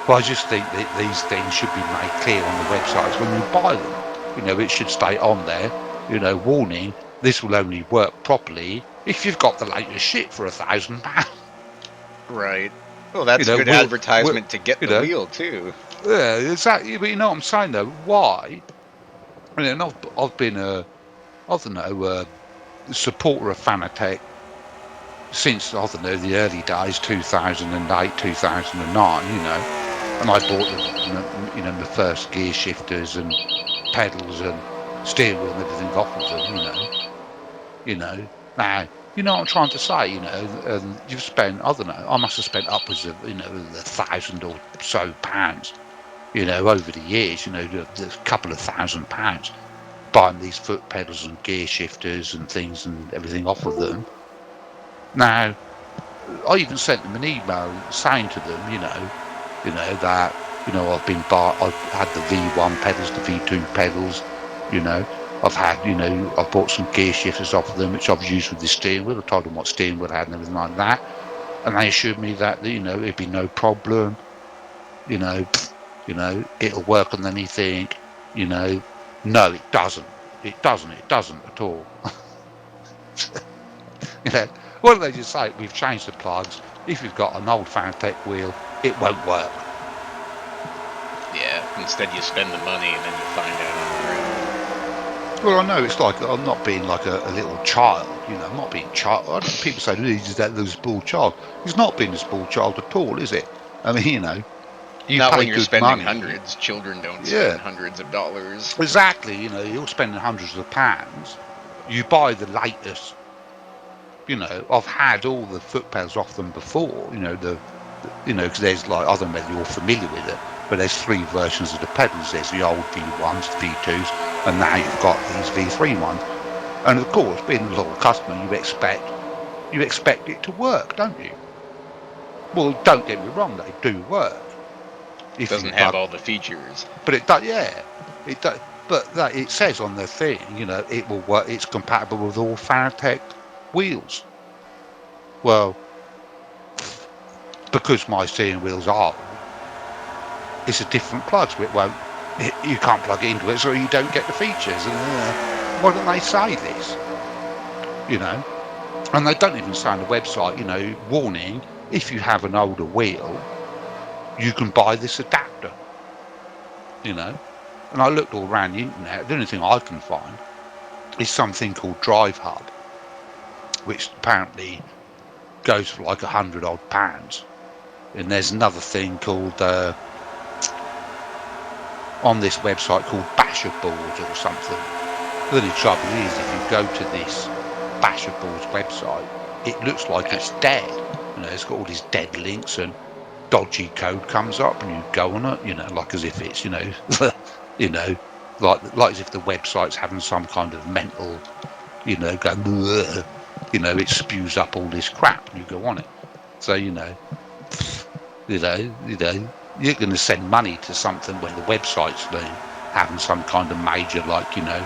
But I just think that these things should be made clear on the websites when you buy them. You know, it should stay on there, you know, warning, this will only work properly if you've got the latest shit for £1,000. Right. Well, You that's know, good advertisement to get you the know, wheel too. yeah, exactly. But you know what I'm saying though? Why? I mean, I've been a, I don't know, a supporter of Fanatec since, I don't know, the early days, 2008, 2009, you know, and I bought the first gear shifters and pedals and steering wheel and everything off of them, you know. Now, you know what I'm trying to say, you know, and you've spent, I don't know, I must have spent upwards of, you know, £1,000 or so pounds, you know, over the years, you know, a couple of £1,000 buying these foot pedals and gear shifters and things and everything off of them. Now, I even sent them an email saying to them, that, I've had the V1 pedals, the V2 pedals, you know, I've bought some gear shifters off of them, which I've used with the steering wheel. I told them what steering wheel I had and everything like that. And they assured me that, you know, it'd be no problem, you know, it'll work on anything, you know. No, it doesn't. It doesn't at all. You know, what do they just say? We've changed the plugs. If you've got an old Fanatec wheel, it won't work. Yeah. Instead, you spend the money and then you find out on your own. Well, I know it's like I'm not being like a little child, you know. I'm not being child. People say he's that little spoiled child. He's not being a spoiled child at all, is it? I mean, you know, you Not pay when you're good spending money. hundreds. Children don't Yeah, spend hundreds of dollars. exactly. You know, you're spending hundreds of pounds. You buy the latest. You know, I've had all the foot pedals off them before. You know, because there's like, I don't know whether you're familiar with it, but there's three versions of the pedals. There's the old V1s, V2s, and now you've got these V3 ones. And of course, being a little customer, you expect it to work, don't you? Well, don't get me wrong, they do work. It doesn't have all the features. But it does, yeah. It does, but that it says on the thing, you know, it will work. It's compatible with all Fanatec wheels. Well, because my steering wheel's old, it's a different plug, so it won't. You can't plug it into it, so you don't get the features. Why don't they say this? You know, and they don't even say on the website, you know, warning: if you have an older wheel, you can buy this adapter. You know, and I looked all around the internet. The only thing I can find is something called Drive Hub, which apparently goes for like £100 odd. And there's another thing called on this website called Basher Boards or something. The only trouble is, if you go to this Basher Boards website, it looks like it's dead. You know, it's got all these dead links and dodgy code comes up, and you go on it, you know, like as if it's, you know, you know, like as if the website's having some kind of mental, you know, go, you know, it spews up all this crap, and you go on it. So you know, you're going to send money to something when the website's having some kind of major, like, you know,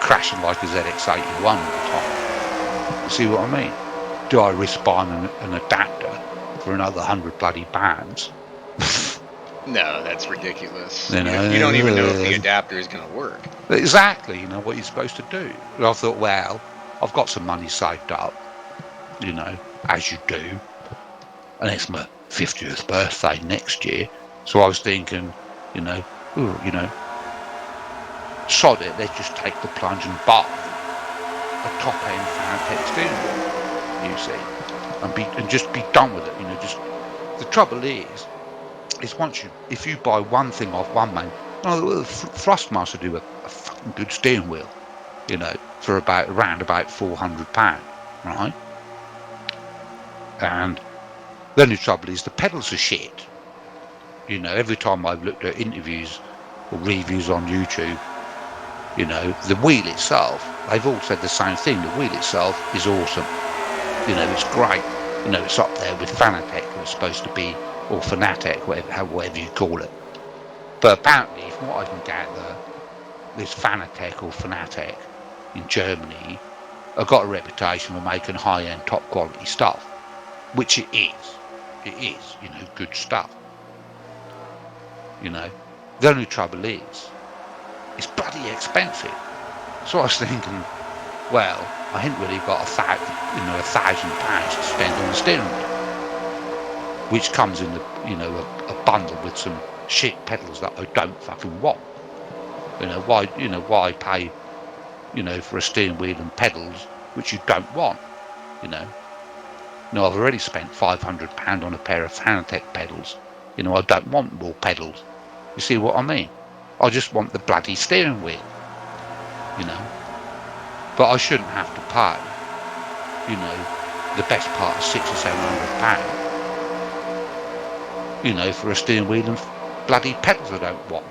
crashing like a ZX81 all the time. You see what I mean? Do I risk buying an adapter for another £100 bloody pounds? No, that's ridiculous. You know, you don't even know if the adapter is going to work. Exactly, you know, what you're supposed to do. And I thought, well, I've got some money saved up, you know, as you do. And it's my 50th birthday next year. So I was thinking, you know, sod it, let's just take the plunge and buy a top-end Fanatec steering wheel, you see, and just be done with it. You know, just the trouble is if you buy one thing off one man, Thrustmaster do a fucking good steering wheel, you know, for around about £400, right? And the only trouble is the pedals are shit. You know, every time I've looked at interviews or reviews on YouTube, you know, the wheel itself, they've all said the same thing. The wheel itself is awesome. You know, it's great. You know, it's up there with Fanatec, it's supposed to be, or Fanatec, whatever you call it. But apparently, from what I can gather, this Fanatec or Fanatec in Germany have got a reputation for making high-end, top-quality stuff, which it is. It is, you know, good stuff. you know. The only trouble is, it's bloody expensive. So I was thinking, well, I ain't really got £1,000 to spend on the steering wheel, which comes in a bundle with some shit pedals that I don't fucking want. Why pay, for a steering wheel and pedals which you don't want, I've already spent £500 on a pair of Fanatec pedals. I don't want more pedals. You see what I mean? I just want the bloody steering wheel, But I shouldn't have to pay, the best part of £600 or £700, for a steering wheel and bloody pedals I don't want.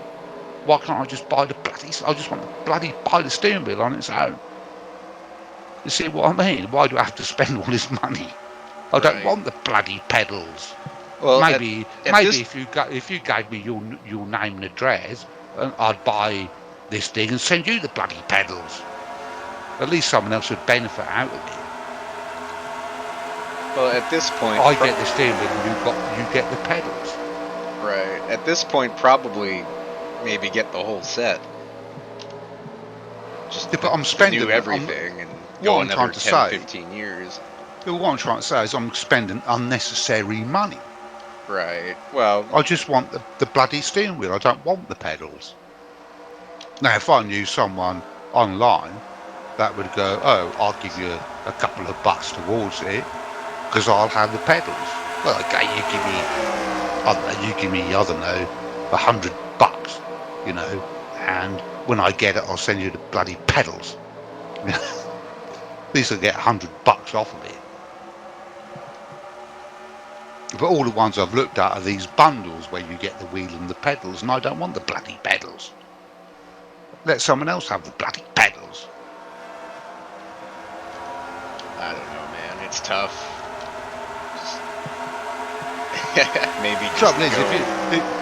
Why can't I just buy the bloody? I just want to bloody buy the steering wheel on its own. You see what I mean? Why do I have to spend all this money? I don't want the bloody pedals. Well, maybe if you gave me your name and address, I'd buy this thing and send you the bloody pedals. At least someone else would benefit out of it. Well, at this point, I get the steering wheel and you get the pedals. Right. At this point, probably maybe get the whole set. Just but I'm spending everything and go another 10, 15 years. What I'm trying to say is I'm spending unnecessary money. Right. Well, I just want the bloody steering wheel. I don't want the pedals. Now, if I knew someone online that would go, oh, I'll give you a couple of bucks towards it because I'll have the pedals. Well, okay, you give me, I don't know, $100, and when I get it, I'll send you the bloody pedals. At least I'll get $100 off of it. But all the ones I've looked at are these bundles where you get the wheel and the pedals, and I don't want the bloody pedals. Let someone else have the bloody pedals. I don't know, man. It's tough. Maybe just trouble is,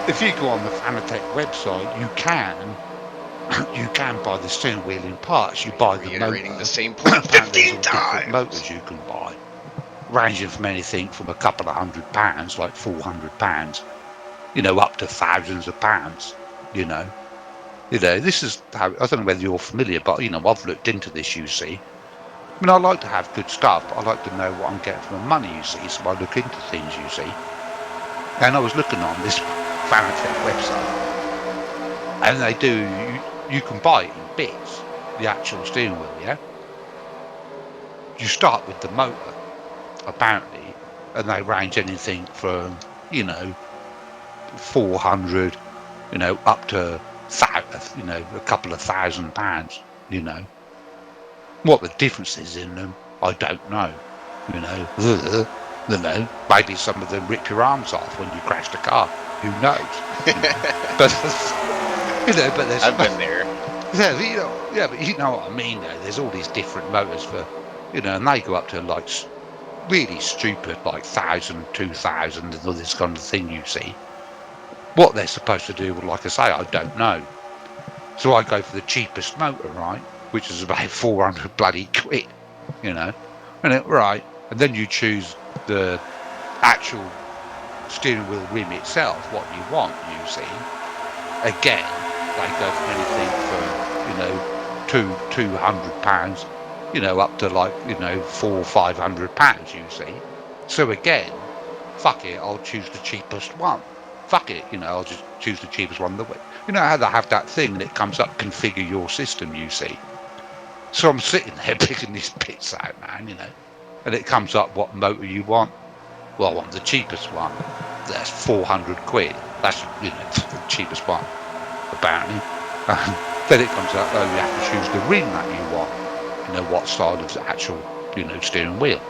if you go on the Fanatec website, you can buy the steering wheel in parts. You buy the motor. The same point 15 times. Motors you can buy, ranging from anything from a couple of £100, like £400, up to thousands of pounds. This is how, I don't know whether you're familiar, but I've looked into this. You see, I mean, I like to have good stuff. But I like to know what I'm getting for my money. You see, so I look into things. You see. And I was looking on this Fanatec website, and they do, you can buy it in bits, the actual steering wheel, yeah? You start with the motor, apparently, and they range anything from, 400, up to, a couple of £1,000, What the difference is in them, I don't know, maybe some of them rip your arms off when you crash the car. Who knows? But there's. I've been there. Yeah, but you know what I mean. Though there's all these different motors for, and they go up to like really stupid, like 1,000, 2,000, and all this kind of thing. You see, what they're supposed to do, well, like I say, I don't know. So I go for the cheapest motor, right, which is about 400 bloody quid, and then you choose the actual steering wheel rim itself, what you want, you see. Again, they go from anything from, £200, up to like, £400 or £500, you see. So again, fuck it, I'll choose the cheapest one. Fuck it, I'll just choose the cheapest one. You know how they have that thing and it comes up, configure your system, you see. So I'm sitting there picking these bits out, man, and it comes up what motor you want. Well, I want the cheapest one. That's 400 quid. That's the cheapest one, apparently. Then it comes up, you have to choose the rim that you want. What side of the actual, steering wheel.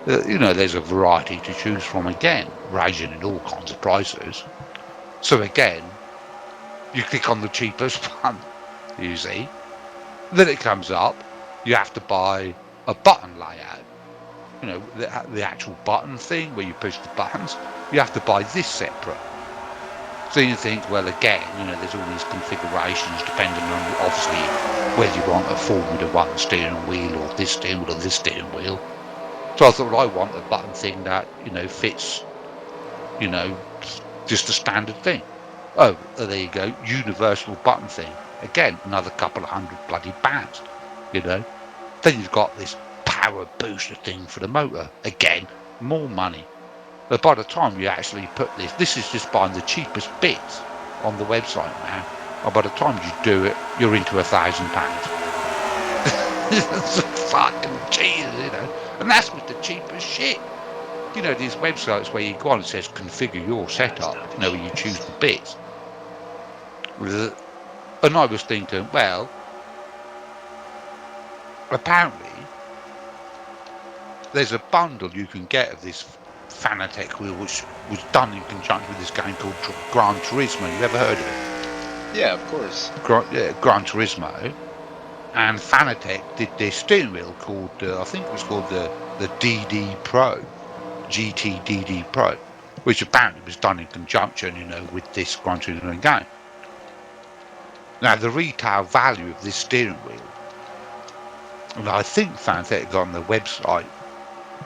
There's a variety to choose from again, ranging in all kinds of prices. So again, you click on the cheapest one, you see. Then it comes up, you have to buy a button layout. The actual button thing where you push the buttons, you have to buy this separate. So you think, well, again, there's all these configurations depending on, obviously, whether you want a Formula 1 steering wheel or this steering wheel or this steering wheel. So I thought I want a button thing that, fits, Just a standard thing. Oh, there you go, universal button thing. Again, another couple of hundred bloody pounds, you know. Then you've got this power booster thing for the motor. Again, more money. But by the time you actually put this is just buying the cheapest bits on the website now. And by the time you do it, you're into £1,000. It's fucking Jesus, you know. And that's with the cheapest shit. You know, these websites where you go on and it says configure your setup, you know, where you choose the bits. And I was thinking, well, apparently there's a bundle you can get of this Fanatec wheel, which was done in conjunction with this game called Gran Turismo. You ever heard of it? Yeah, of course. Gran Turismo. And Fanatec did their steering wheel called, I think it was called the DD Pro, GT DD Pro, which apparently was done in conjunction, you know, with this Gran Turismo game. Now, the retail value of this steering wheel, and I think Fanatec got on their website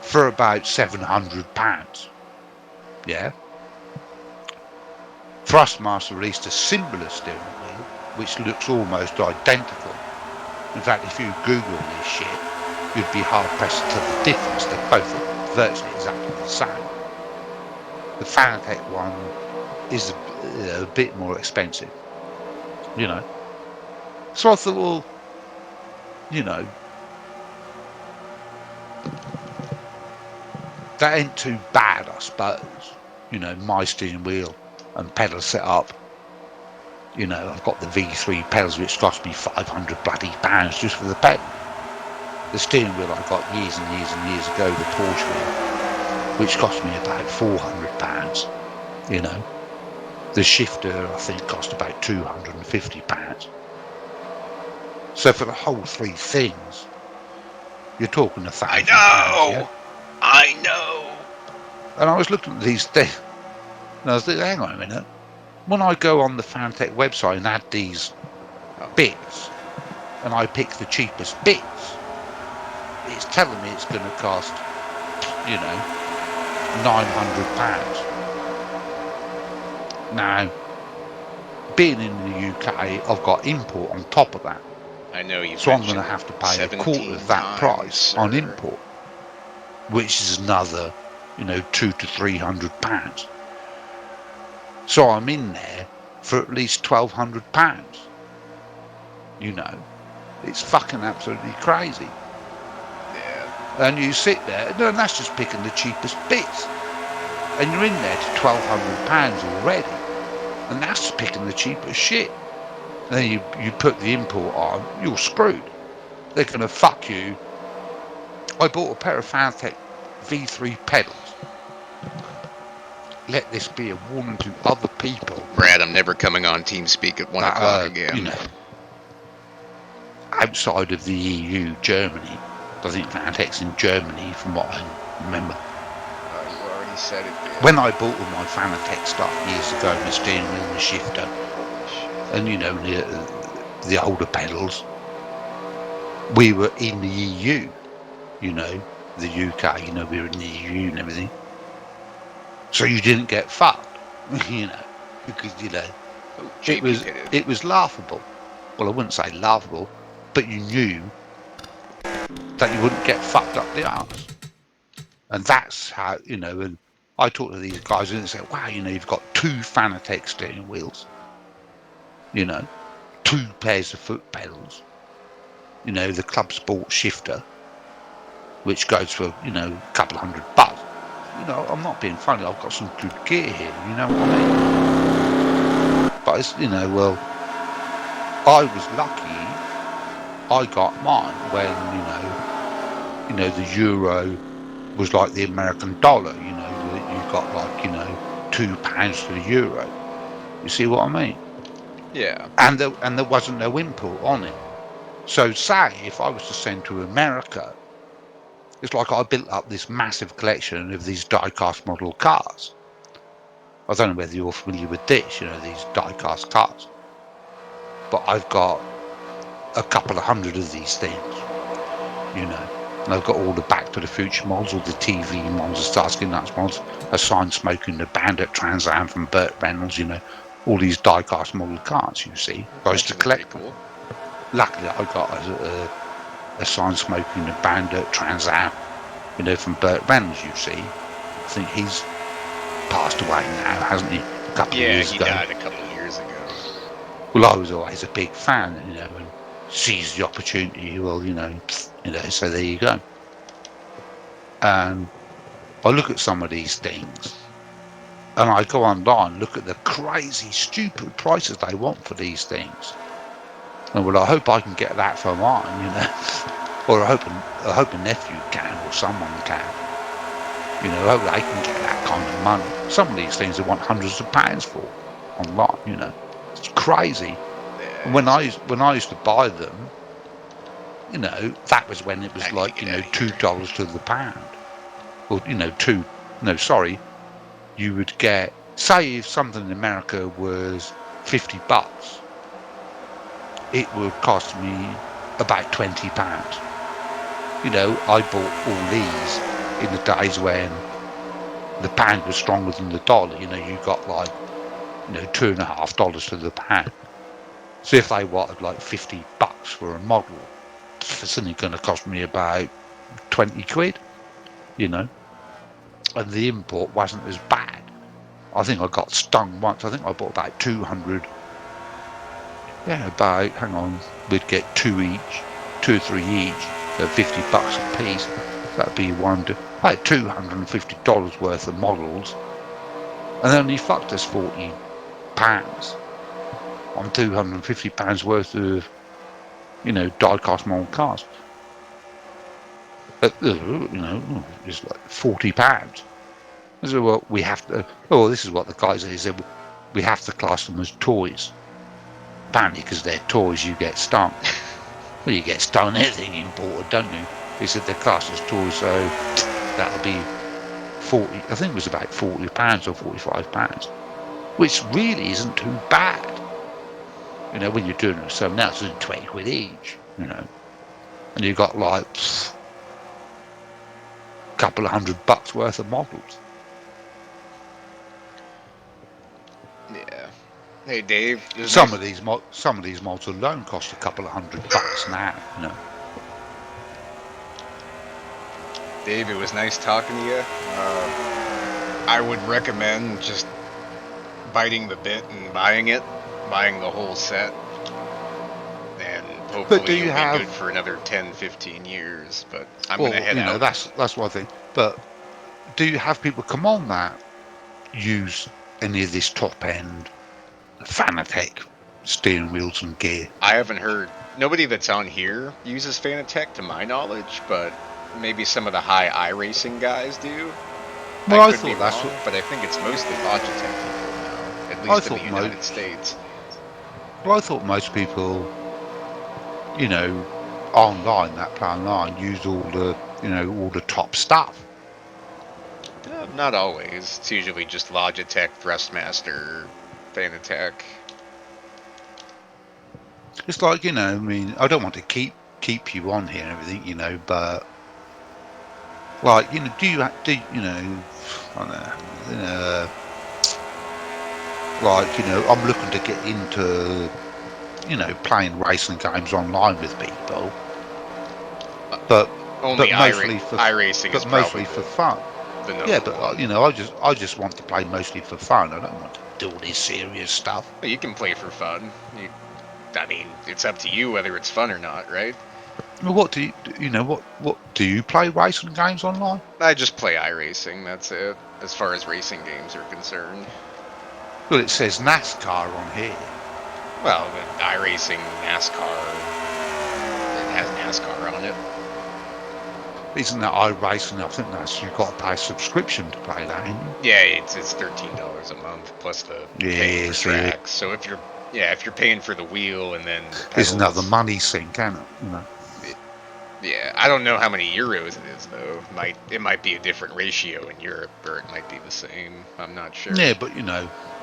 for about £700. Yeah. Thrustmaster released a similar steering wheel, which looks almost identical. In fact, if you Google this shit, you'd be hard pressed to tell the difference. They're both virtually exactly the same. The Fanatec one is a bit more expensive, you know. So I thought, well, you know, that ain't too bad, I suppose. You know, my steering wheel and pedal set up. You know, I've got the V3 pedals, which cost me £500 bloody pounds just for the pedal. The steering wheel I got years and years and years ago, the Porsche wheel, which cost me about £400. You know, the shifter I think cost about £250. So for the whole three things, you're talking £1,000. I know. Yeah? I know. And I was looking at these things, and I was thinking, hang on a minute. When I go on the Fanatec website and add these bits, and I pick the cheapest bits, it's telling me it's going to cost, you know, £900. Now, being in the UK, I've got import on top of that. I know you. So I'm going to have to pay a quarter of that price on import, which is another, you know, £200 to £300. So I'm in there for at least £1,200. You know, it's fucking absolutely crazy. Yeah. And you sit there, no, and that's just picking the cheapest bits. And you're in there to £1,200 already. And that's picking the cheapest shit. And then you put the import on, you're screwed. They're going to fuck you. I bought a pair of Fanatec V3 pedals. Let this be a warning to other people. Brad, I'm never coming on TeamSpeak at 1 o'clock again. You know, outside of the EU, Germany. I think Fanatec's in Germany, from what I remember. You already said it. Dude. When I bought all my Fanatec stuff years ago, the steering wheel and the shifter, and you know, the older pedals, we were in the EU. You know, the UK. You know, we were in the EU and everything. So you didn't get fucked, you know, because, you know, it was laughable. Well, I wouldn't say laughable, but you knew that you wouldn't get fucked up the arse. And that's how, you know, and I talk to these guys and they say, wow, you know, you've got 2 Fanatec steering wheels, you know, 2 pairs of foot pedals, you know, the Club Sport shifter, which goes for, you know, a couple of £100. You know, I'm not being funny, I've got some good gear here, you know what I mean? But it's, you know, well, I was lucky I got mine when, you know, the euro was like the American dollar, you know, you got like, you know, £2 for the euro. You see what I mean? Yeah. And there wasn't no import on it. So say if I was to send to America, it's like I built up this massive collection of these die-cast model cars. I don't know whether you're familiar with this, you know, these die-cast cars. But I've got a couple of hundred of these things, you know. And they've got all the Back to the Future models, all the TV models, the Starsky and Hutch models, a sign smoking the Bandit Trans Am from Burt Reynolds, all these die-cast model cars, you see. I used to Actually, pretty collect them. cool. Luckily, I got a sign smoking the Bandit Trans Am, from Burt Reynolds, you see. I think he's passed away now, hasn't he? A couple of years he ago. died a couple of years ago. Well, I was always a big fan, and seized the opportunity. Well, so there you go. And I look at some of these things, and I go online, look at the crazy, stupid prices they want for these things. And well, I hope I can get that for mine, or I hope a nephew can, or someone can. I hope they can get that kind of money. Some of these things they want hundreds of pounds for online. It's crazy. And when I used to buy them, that was when it was like $2 to the pound, or you would get, say, if something in America was $50, it would cost me about £20. I bought all these in the days when the pound was stronger than the dollar. You got like $2.50 to the pound. So if they wanted like $50 for a model, it's only going to cost me about 20 quid. And the import wasn't as bad. I think I got stung once. I think I bought about 200. Yeah, we'd get two or three each, so $50 a piece. That'd be about $250 worth of models, and then he fucked us £40 on £250 worth of, die-cast model cars. It's like £40. So, well, we have to. Oh, this is what the guy said. He said we have to class them as toys. Apparently, because they're toys, you get stung. Well, you get stung anything imported, don't you? He said they're classed as toys, so that'll be 40. I think it was about £40 or £45, which really isn't too bad. When you're doing it. So now it's 20 quid each. And you've got like a couple of $100 worth of models. Yeah. Hey, Dave. Some of these mods alone cost a couple of $100 now. Dave, it was nice talking to you. I would recommend just biting the bit and buying the whole set, and hopefully you'll be good for another 10-15 years. But I'm going to head out. That's one thing. But do you have people come on that use any of this top end Fanatec steering wheels and gear? I haven't heard. Nobody that's on here uses Fanatec to my knowledge, but maybe some of the high iRacing guys do. Well, I thought that's wrong, but I think it's mostly Logitech people now, at least in the United States. Well, I thought most people, online, that play online, use all the top stuff. Not always. It's usually just Logitech, Thrustmaster, Fanatec. It's like, I don't want to keep you on here and everything, but like, I don't know, like, I'm looking to get into, playing racing games online with people, but mostly for iRacing, but mostly for fun. Yeah, but I just want to play mostly for fun. I don't want to do all this serious stuff. Well, you can play for fun. It's up to you whether it's fun or not, right? Well, what do you play racing games online? I just play iRacing. That's it, as far as racing games are concerned. Well, it says NASCAR on here. Well, iRacing, NASCAR, it has NASCAR on it. Isn't that iRacing? I think you've got to pay a subscription to play that, ain't you? Yeah, it's $13 a month plus the paying for tracks. So if you're paying for the wheel and then it's another money sink, isn't it? Yeah, I don't know how many euros it is though. It might be a different ratio in Europe, or it might be the same. I'm not sure. Yeah, but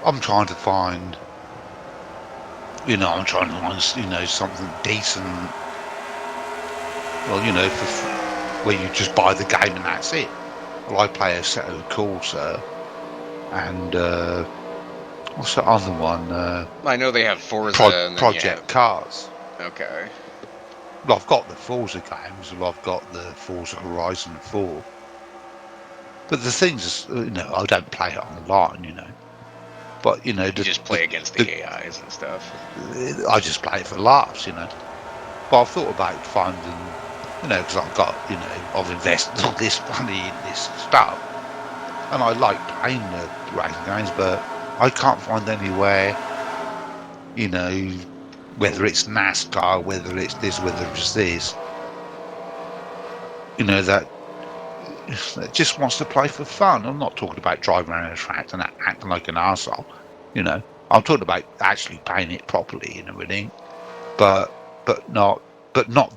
I'm trying to find, something decent. Well, where you just buy the game and that's it. Well, I play Assetto Corsa and what's the other one? I know they have Forza and then you Project have... Cars. Okay. Well, I've got the Forza games, and I've got the Forza Horizon 4. But the thing is, I don't play it online, But You just play against the AIs and stuff. I just play it for laughs, But I've thought about finding, because I've invested all this money in this stuff, and I like playing the racing games, but I can't find anywhere, whether it's NASCAR, whether it's this, whether it's this, that just wants to play for fun. I'm not talking about driving around a track and acting like an arsehole, I'm talking about actually playing it properly and everything, but not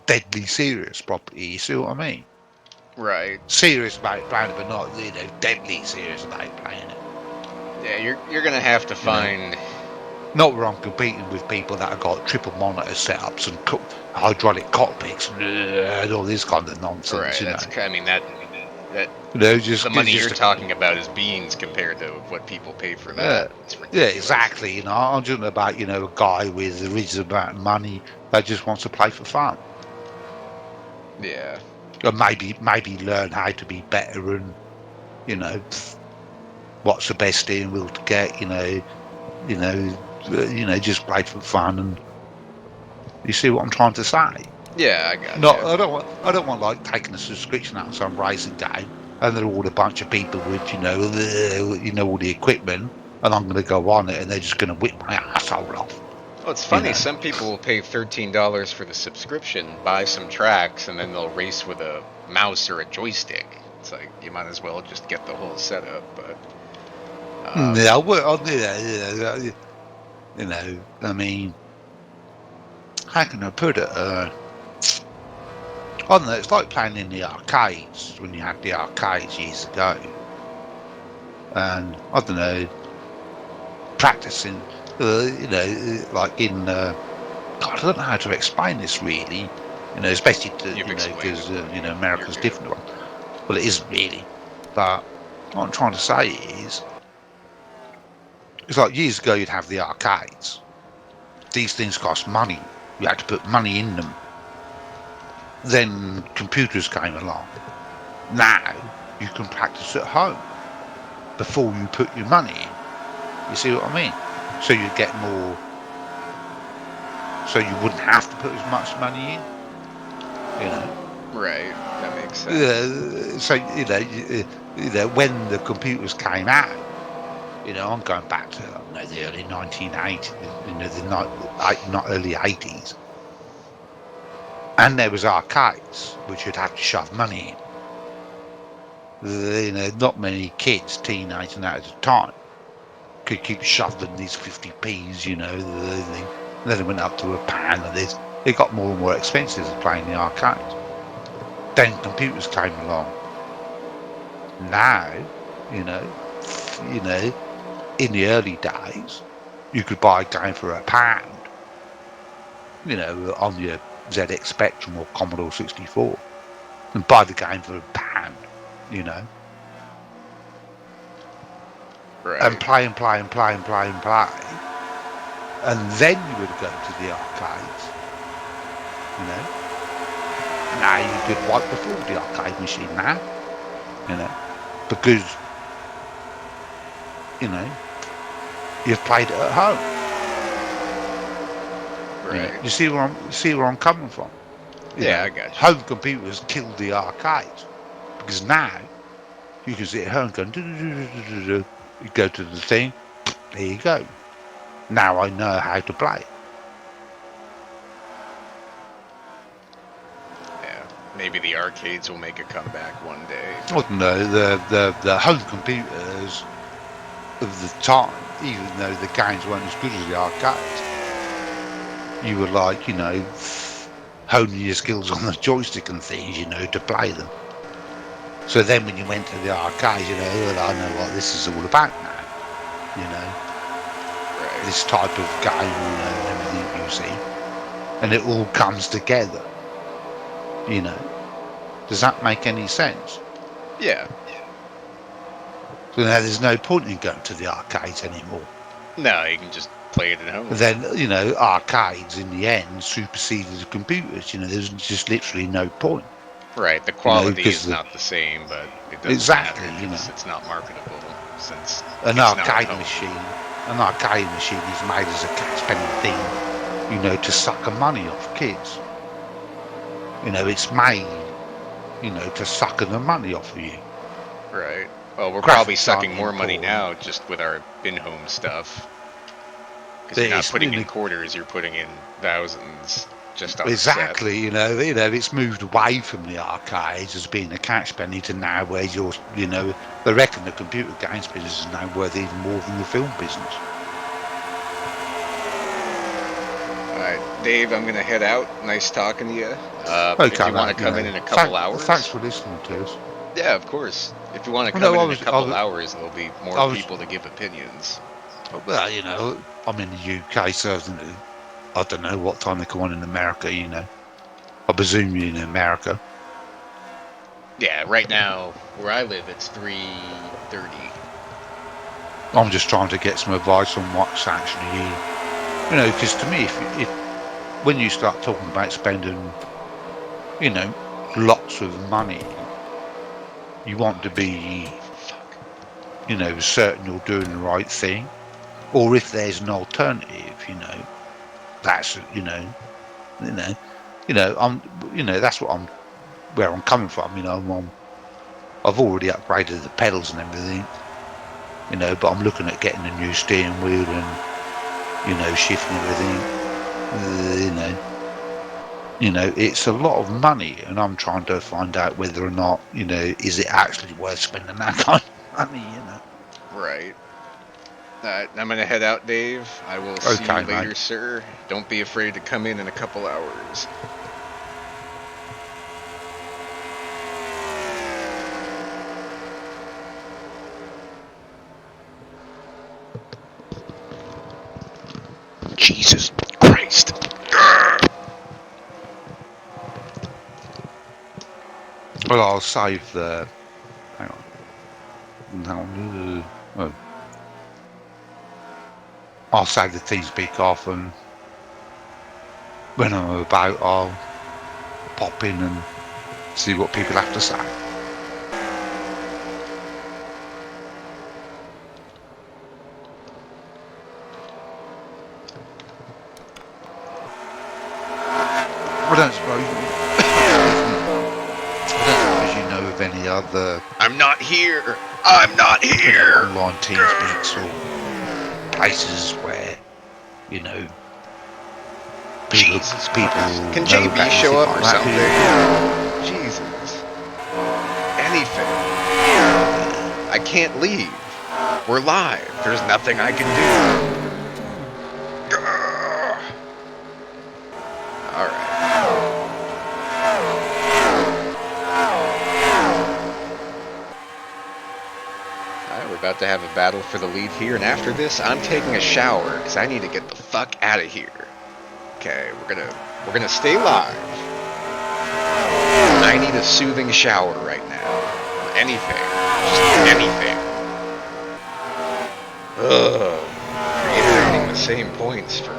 deadly serious properly. You see what I mean? Right. Serious about playing it, but not deadly serious about playing it. Yeah, you're gonna have to find. Not where I'm competing with people that have got triple monitor setups and hydraulic cockpits and all this kind of nonsense. Right. That's. I mean that. Just the money you're just talking about is beans compared to what people pay for that. It's yeah, ridiculous. exactly. I'm talking about a guy with a reasonable amount of money that just wants to play for fun. Yeah. Or maybe learn how to be better and what's the best steering wheel to get. Just play for fun. And you see what I'm trying to say? Yeah, I got No, you. I don't want like taking a subscription out of some racing game and they're all a bunch of people with all the equipment, and I'm going to go on it and they're just going to whip my asshole off. Well, it's funny. Some people will pay $13 for the subscription, buy some tracks, and then they'll race with a mouse or a joystick. It's like you might as well just get the whole setup. But I mean, how can I put it? I don't know. It's like playing in the arcades when you had the arcades years ago, and I don't know, practicing. Like in. God, I don't know how to explain this really. Especially to because America's different. Well, it isn't really, but what I'm trying to say is, it's like years ago you'd have the arcades. These things cost money. You had to put money in them. Then computers came along. Now you can practice at home before you put your money in. You see what I mean? So you get more. So you wouldn't have to put as much money in. Right. That makes sense. So when the computers came out, I'm going back to the early 1980s, not early 80s. And there was arcades, which you'd have to shove money in. Not many kids, teenagers at the time, could keep shoving these 50p's, and then it went up to a pound, and it got more and more expensive to play in the arcades. Then computers came along. Now, in the early days, you could buy a game for £1, on your ZX Spectrum or Commodore 64, and buy the game for £1, Right. and play and play and play and play and play, and then you would go to the arcades. Now you could wipe before the arcade machine now, because you've played it at home. Right. You see where I'm coming from? Yeah, I got you. Home computers killed the arcades, because now you can sit at home and go, you go to the thing, there you go. Now I know how to play. Yeah. Maybe the arcades will make a comeback one day. I don't know, the home computers of the time, even though the games weren't as good as the arcades, you were like, honing your skills on the joystick and things, to play them. So then when you went to the arcades, I know what this is all about now, Right. this type of game, and everything you see. And it all comes together, the Does that make any sense? Yeah. So now there's no point in going to the arcades anymore. No, you can just play it at home. But then, arcades in the end superseded the computers. There's just literally no point. Right, the quality because is not the same, but it doesn't Exactly, matter because it's not marketable since an it's not arcade at home. machine is made as a catch-penny thing, to suck the money off kids. It's made, to suck the money off of you. Right. Well, we're Graphics probably sucking aren't more money important. now just with our in-home stuff. Because you're not putting in quarters, you're putting in thousands just on Exactly, it's moved away from the arcades as being a catch penny to now where they reckon the computer games business is now worth even more than the film business. Alright, Dave, I'm going to head out. Nice talking to you. Okay, if you want to come in a couple hours. Thanks for listening to us. Yeah, of course. If you want to come in a couple hours, there'll be more people to give opinions. Well, I'm in the UK, so I don't know what time they come on in America, I presume you're in America. Yeah, right now, where I live, it's 3:30. I'm just trying to get some advice on what's actually, because to me, if when you start talking about spending, lots of money, you want to be, certain you're doing the right thing, or if there's an alternative, that's, that's where I'm coming from, I've already upgraded the pedals and everything, but I'm looking at getting a new steering wheel and, shifting everything, it's a lot of money, and I'm trying to find out whether or not, is it actually worth spending that kind of money, Right. I'm going to head out, Dave. I will see you later, mate. Sir. Don't be afraid to come in a couple hours. Jesus Christ. Well, I'll save the... Hang on. Oh. I'll save the TeamSpeak off, and when I'm about, I'll pop in and see what people have to say. I don't suppose you know of any other... I'm not here! I'm not here! Online TeamSpeaks or places where, people can JB show up or something? Jesus. Anything. I can't leave. We're live. There's nothing I can do. Alright. We're about to have a battle for the lead here, and after this, I'm taking a shower because I need to get the fuck out of here. Okay, we're gonna stay live. I need a soothing shower right now. Or anything. Just anything. Ugh. Reiterating the same points for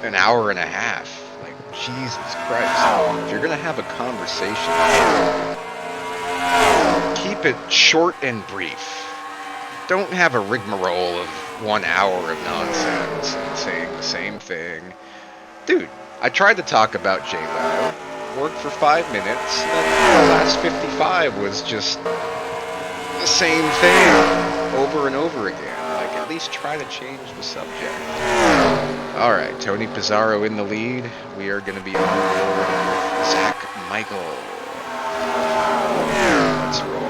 an hour and a half. Like, Jesus Christ. If you're gonna have a conversation, keep it short and brief. Don't have a rigmarole of 1 hour of nonsense and saying the same thing. Dude, I tried to talk about Jay Leno, worked for 5 minutes, and the last 55 was just the same thing over and over again. Like, at least try to change the subject. Alright, Tony Pizarro in the lead. We are going to be on board with Zach Michael. Let's roll.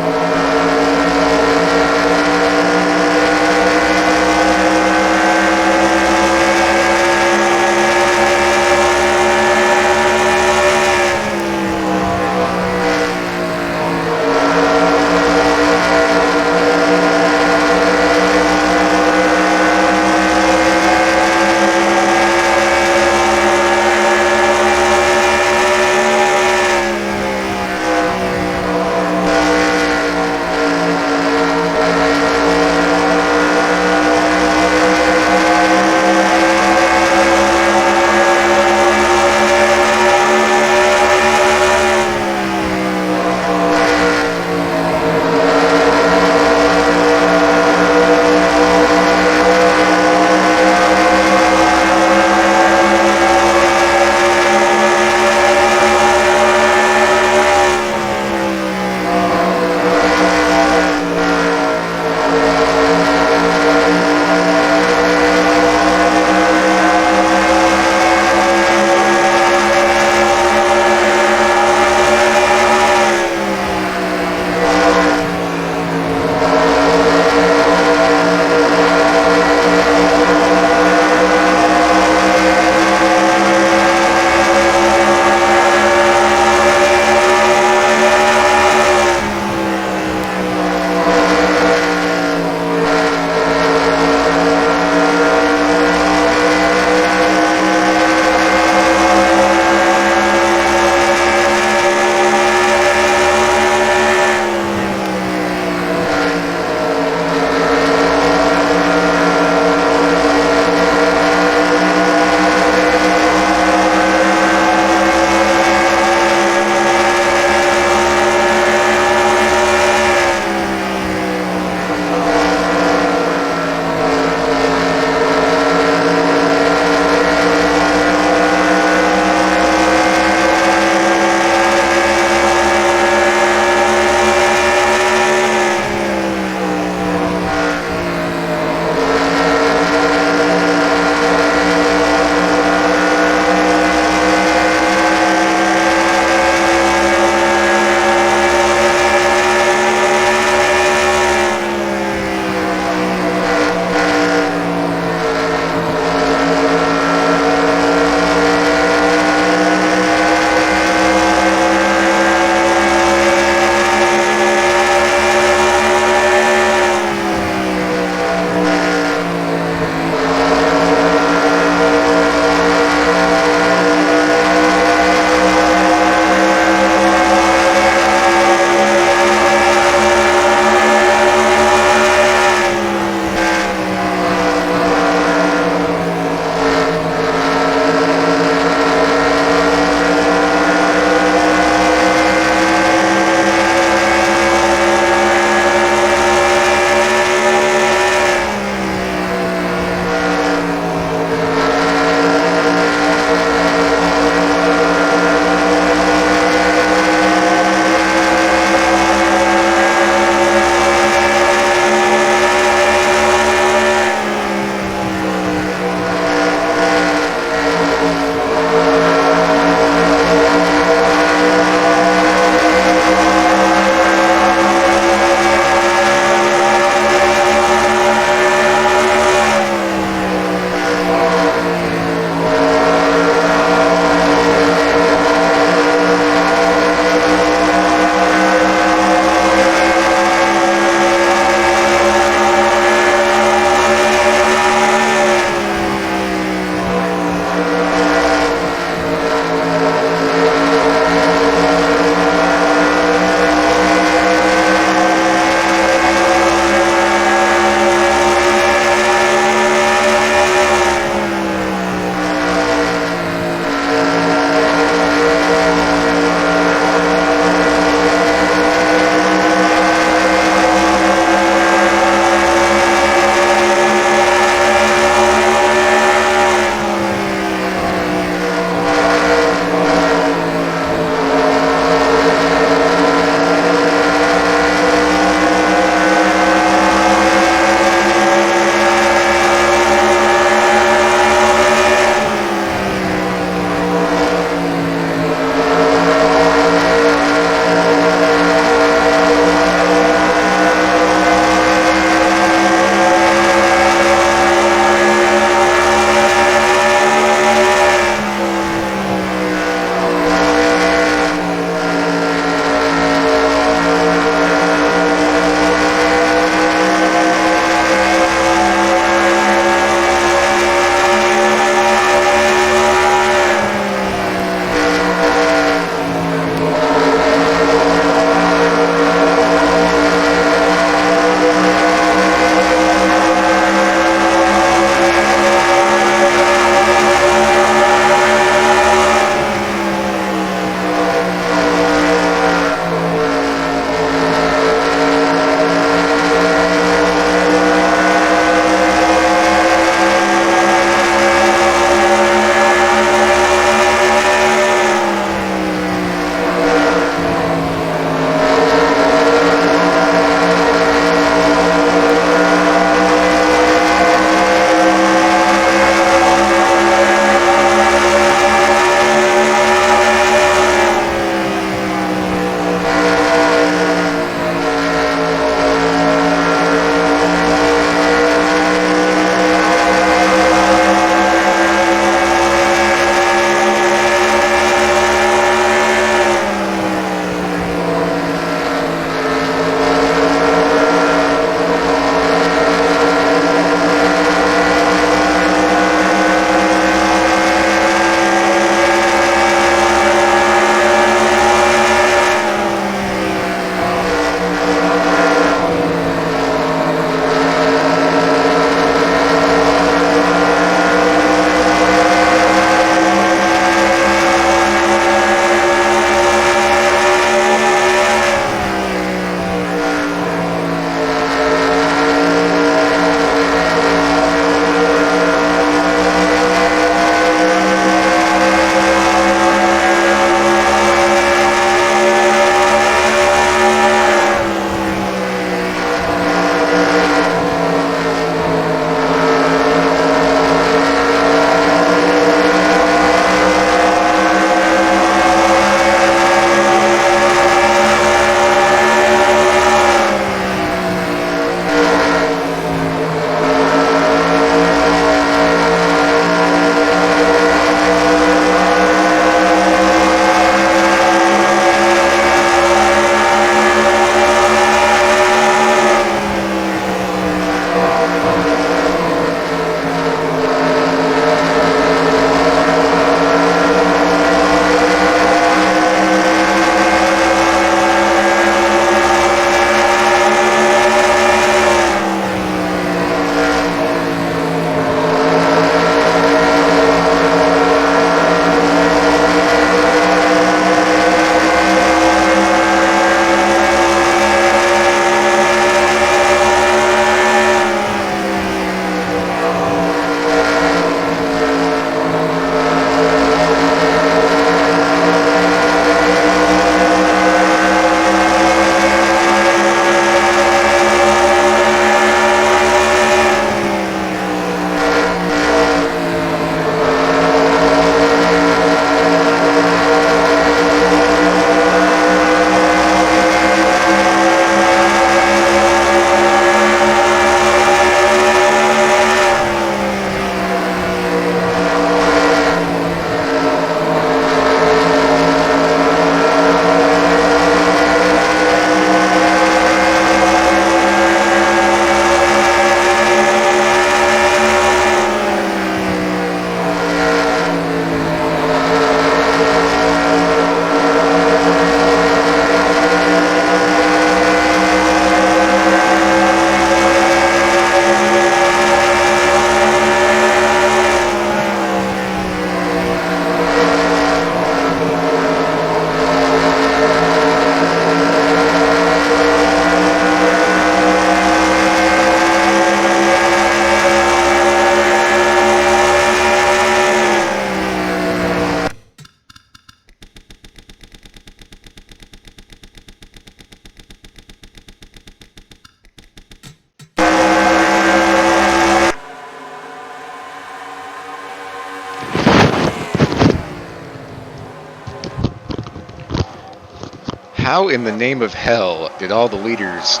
How in the name of hell did all the leaders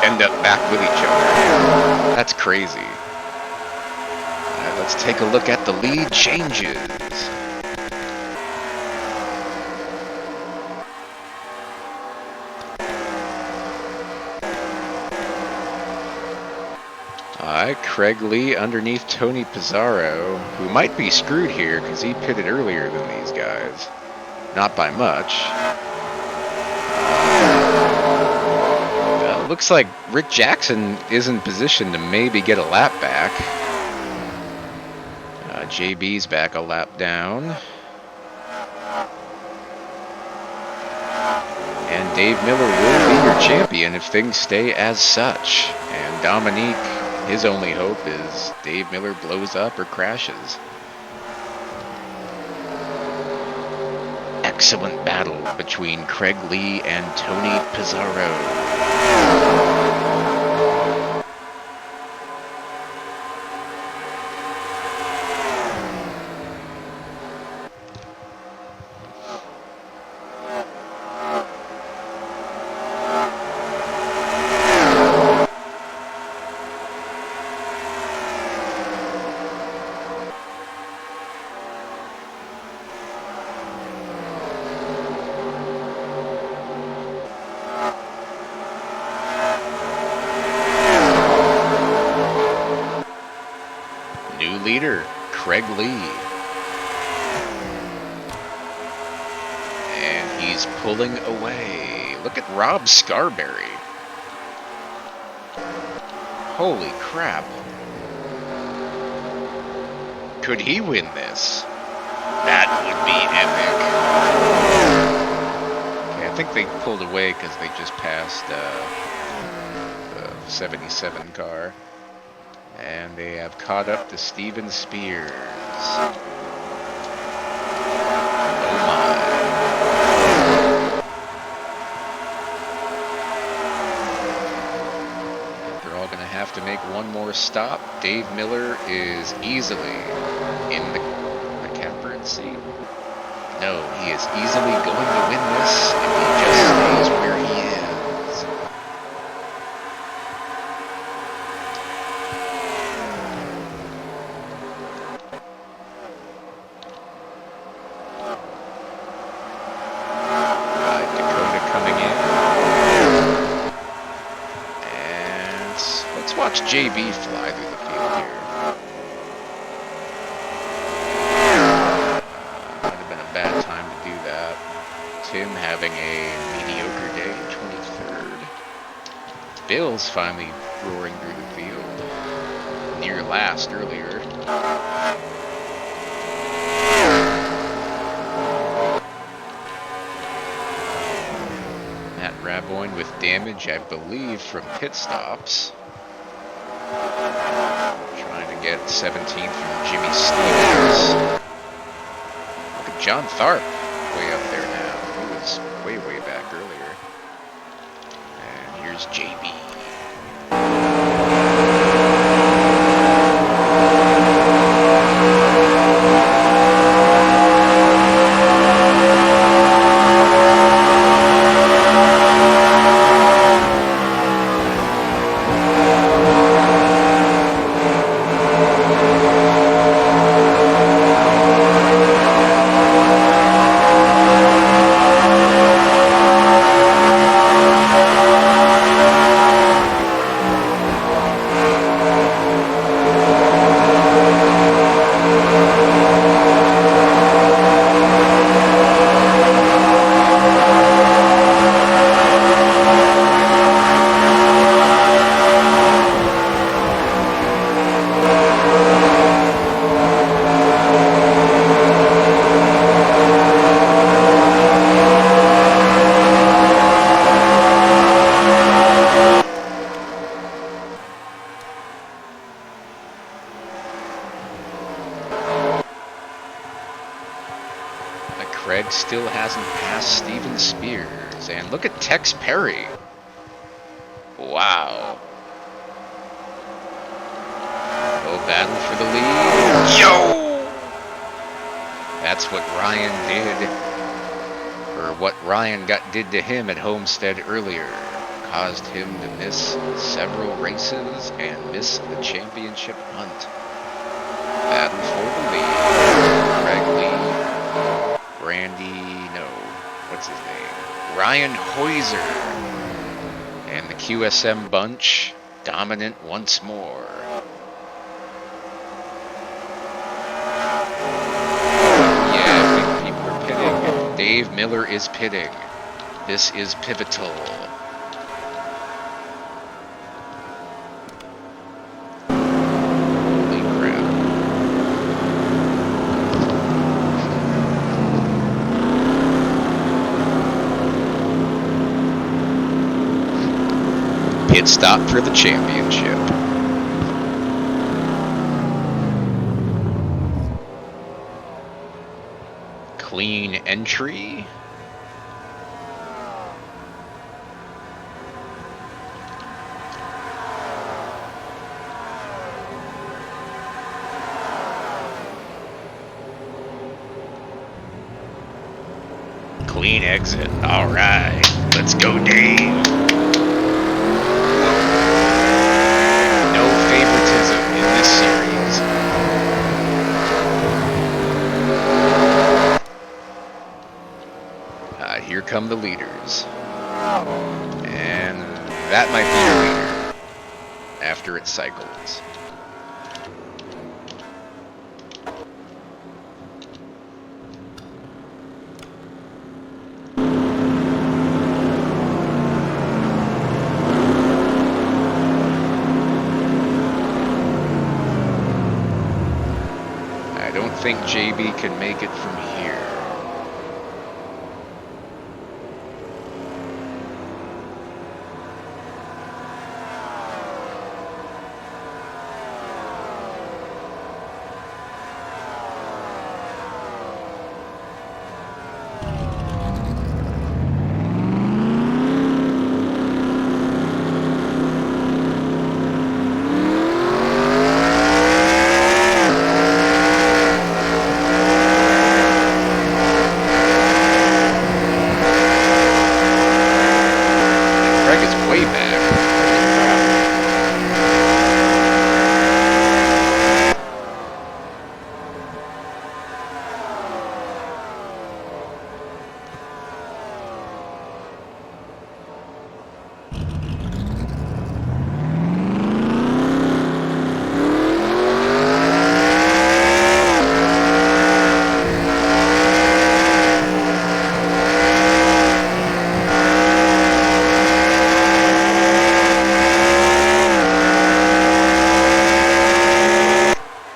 end up back with each other? That's crazy. Alright, let's take a look at the lead changes. Alright, Craig Lee underneath Tony Pizarro, who might be screwed here because he pitted earlier than these guys. Not by much. Looks like Rick Jackson is in position to maybe get a lap back. JB's back a lap down. And Dave Miller will be your champion if things stay as such. And Dominique, his only hope is Dave Miller blows up or crashes. Excellent battle between Craig Lee and Tony Pizarro. Leader, Craig Lee. And he's pulling away. Look at Rob Scarberry. Holy crap. Could he win this? That would be epic. Okay, I think they pulled away because they just passed the 77 car. And they have caught up to Steven Spears. Oh my. They're all going to have to make one more stop. Dave Miller is easily in the catbird seat. No, he is easily going to win this if he just stays where he is. Watch JB fly through the field here. Might have been a bad time to do that. Tim having a mediocre day, 23rd. Bill's finally roaring through the field. Near last earlier. Matt Raboyne with damage, I believe, from pit stops. Trying to get 17th from Jimmy Stevens. Look at John Tharp way up there now. He was way back earlier. And here's JB. Craig still hasn't passed Steven Spears. And look at Tex Perry. Wow. No battle for the lead. Yo! That's what Ryan did. Or for what Ryan did to him at Homestead earlier. Caused him to miss several races and miss the championship hunt. Battle for the lead. Greg Lee, what's his name? Ryan Hoiser. And the QSM bunch, dominant once more. Yeah, people are pitting. Dave Miller is pitting. This is pivotal. Pit stop for the championship. Clean entry. Clean exit. All right. Let's go, Dave. In this series. Here come the leaders. And that might be your leader after it cycles. I don't think JB can make it from here.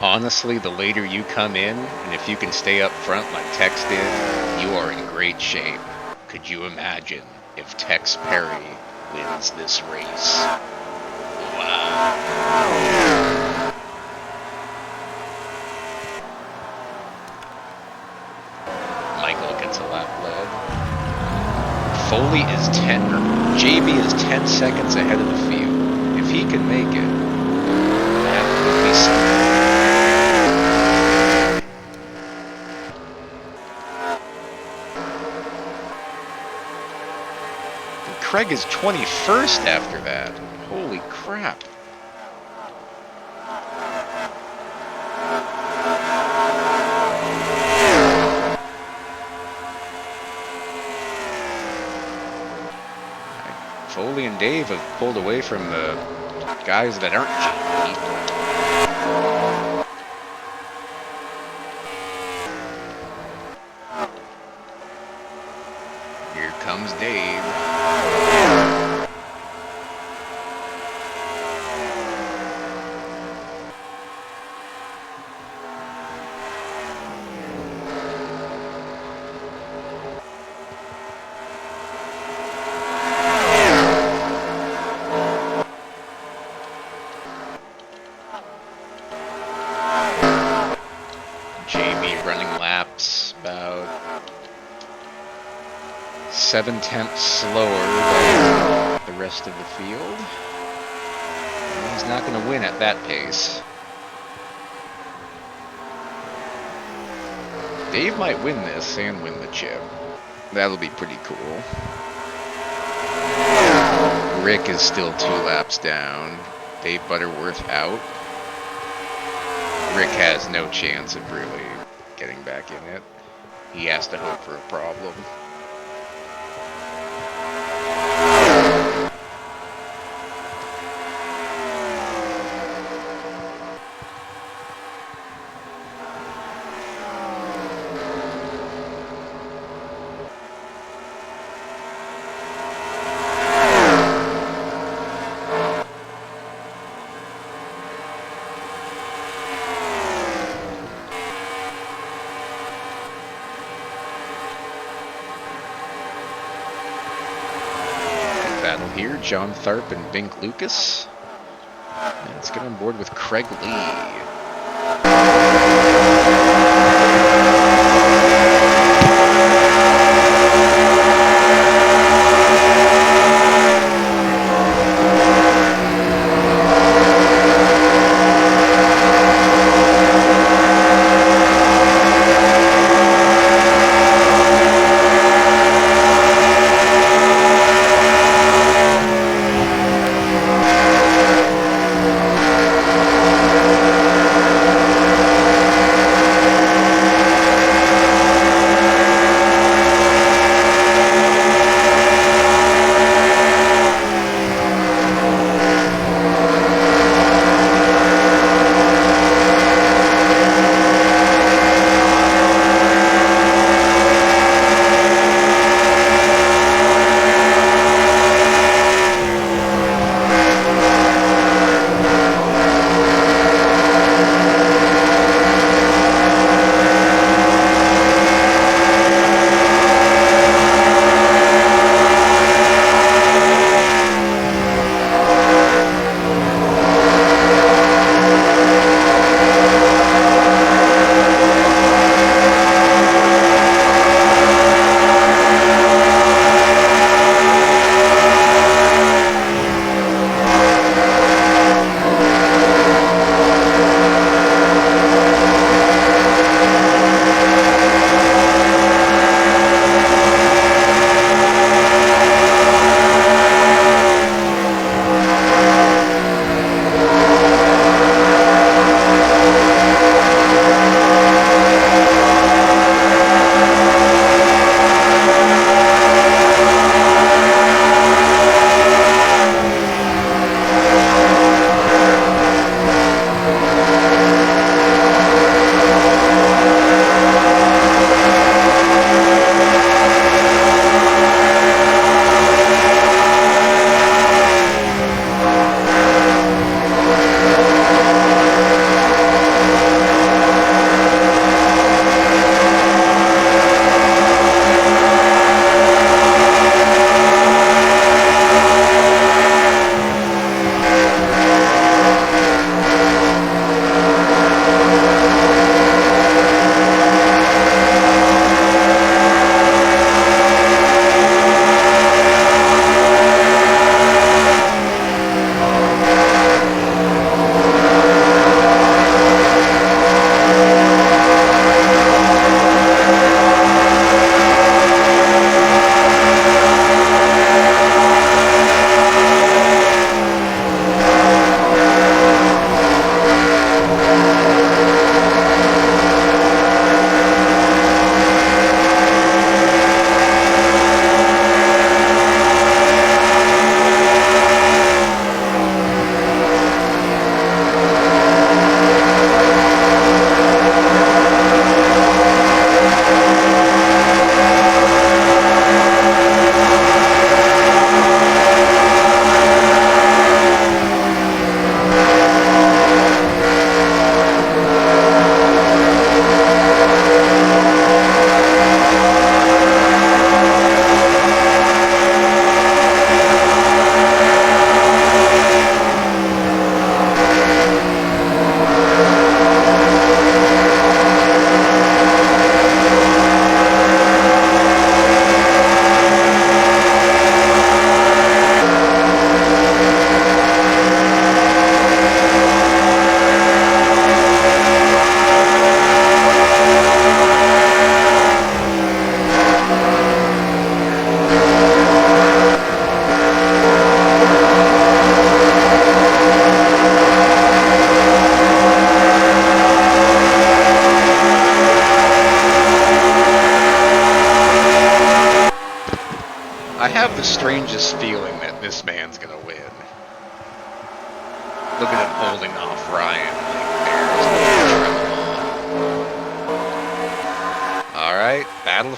Honestly, the later you come in, and if you can stay up front like Tex did, you are in great shape. Could you imagine if Tex Perry wins this race? Wow. Michael gets a lap lead. Foley is JB is 10 seconds ahead of the field. If he can make it, that would be something. Craig is 21st after that. Holy crap. Foley and Dave have pulled away from the guys that aren't GP. Here comes Dave. About 7/10 slower than the rest of the field. And he's not going to win at that pace. Dave might win this and win the chip. That'll be pretty cool. Rick is still 2 laps down. Dave Butterworth out. Rick has no chance of really getting back in it. He has to hope for a problem. Battle here, John Tharp and Bink Lucas. And let's get on board with Craig Lee.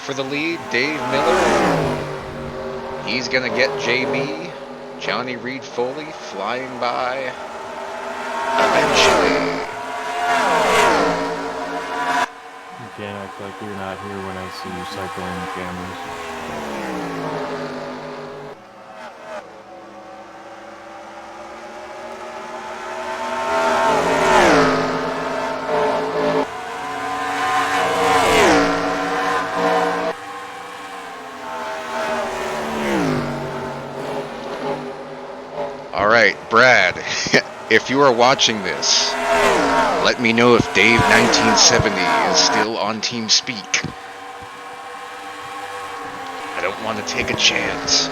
for the lead. Dave Miller. He's going to get JB. Johnny Reed Foley flying by. Eventually. You can't act like you're not here when I see you cycling the cameras. All right, Brad, if you are watching this, let me know if Dave 1970 is still on TeamSpeak. I don't want to take a chance.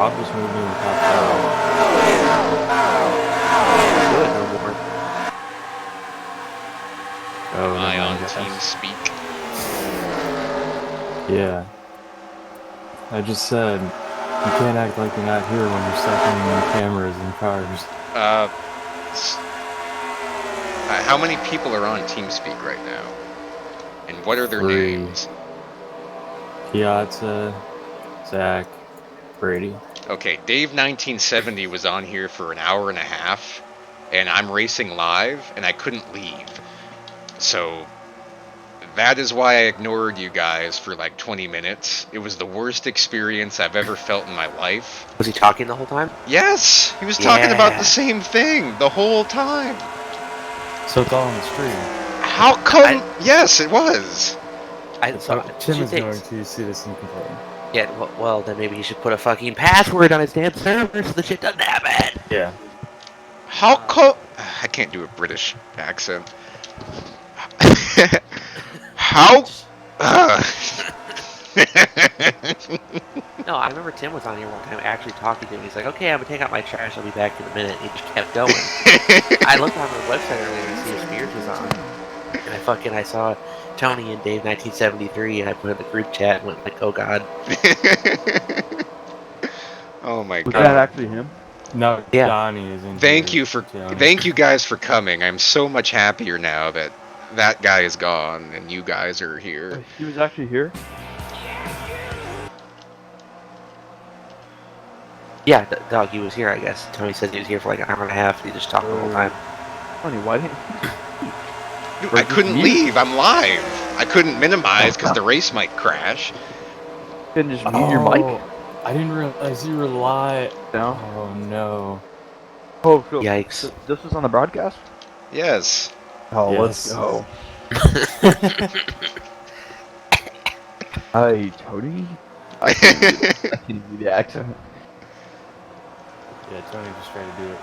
Rob was moving and popped out. Oh, Am I never on mind, guys. TeamSpeak? Yeah. I just said, you can't act like you're not here when you're cycling the cameras and cars. How many people are on TeamSpeak right now? And what are their 3. names? Piazza, Zach, Brady. Okay, Dave 1970 was on here for an hour and a half, and I'm racing live, and I couldn't leave. So that is why I ignored you guys for like 20 minutes. It was the worst experience I've ever felt in my life. Was he talking the whole time? Yes, he was talking about the same thing the whole time. So it's all on the stream. How come? Yes, it was. Tim is going to see this and complain. Yeah, well, then maybe he should put a fucking password on his damn server so the shit doesn't happen. Yeah. How come? I can't do a British accent. How? No, I remember Tim was on here one time actually talking to him. He's like, okay, I'm going to take out my trash. I'll be back in a minute. And he just kept going. I looked on the website earlier to see if Spears was on. And I saw Tony and Dave 1973, and I put in the group chat and went like, oh god. Oh my Was god. that actually him? No, Yeah. Donnie is in. Thank you guys for coming. I'm so much happier now that that guy is gone and you guys are here. He was actually here? Yeah, Doug, he was here, I guess. Tony said he was here for like an hour and a half. He just talked the whole time. Funny, why didn't Dude, I couldn't leave. I'm live. I couldn't minimize because the race might crash. you just mute your mic? I didn't realize you were live. No. Oh no. Oh, cool. Yikes. So this was on the broadcast? Yes. Oh, Yes. let's go. Hi, Tony. I can do the accent. Yeah, Tony just tried to do it.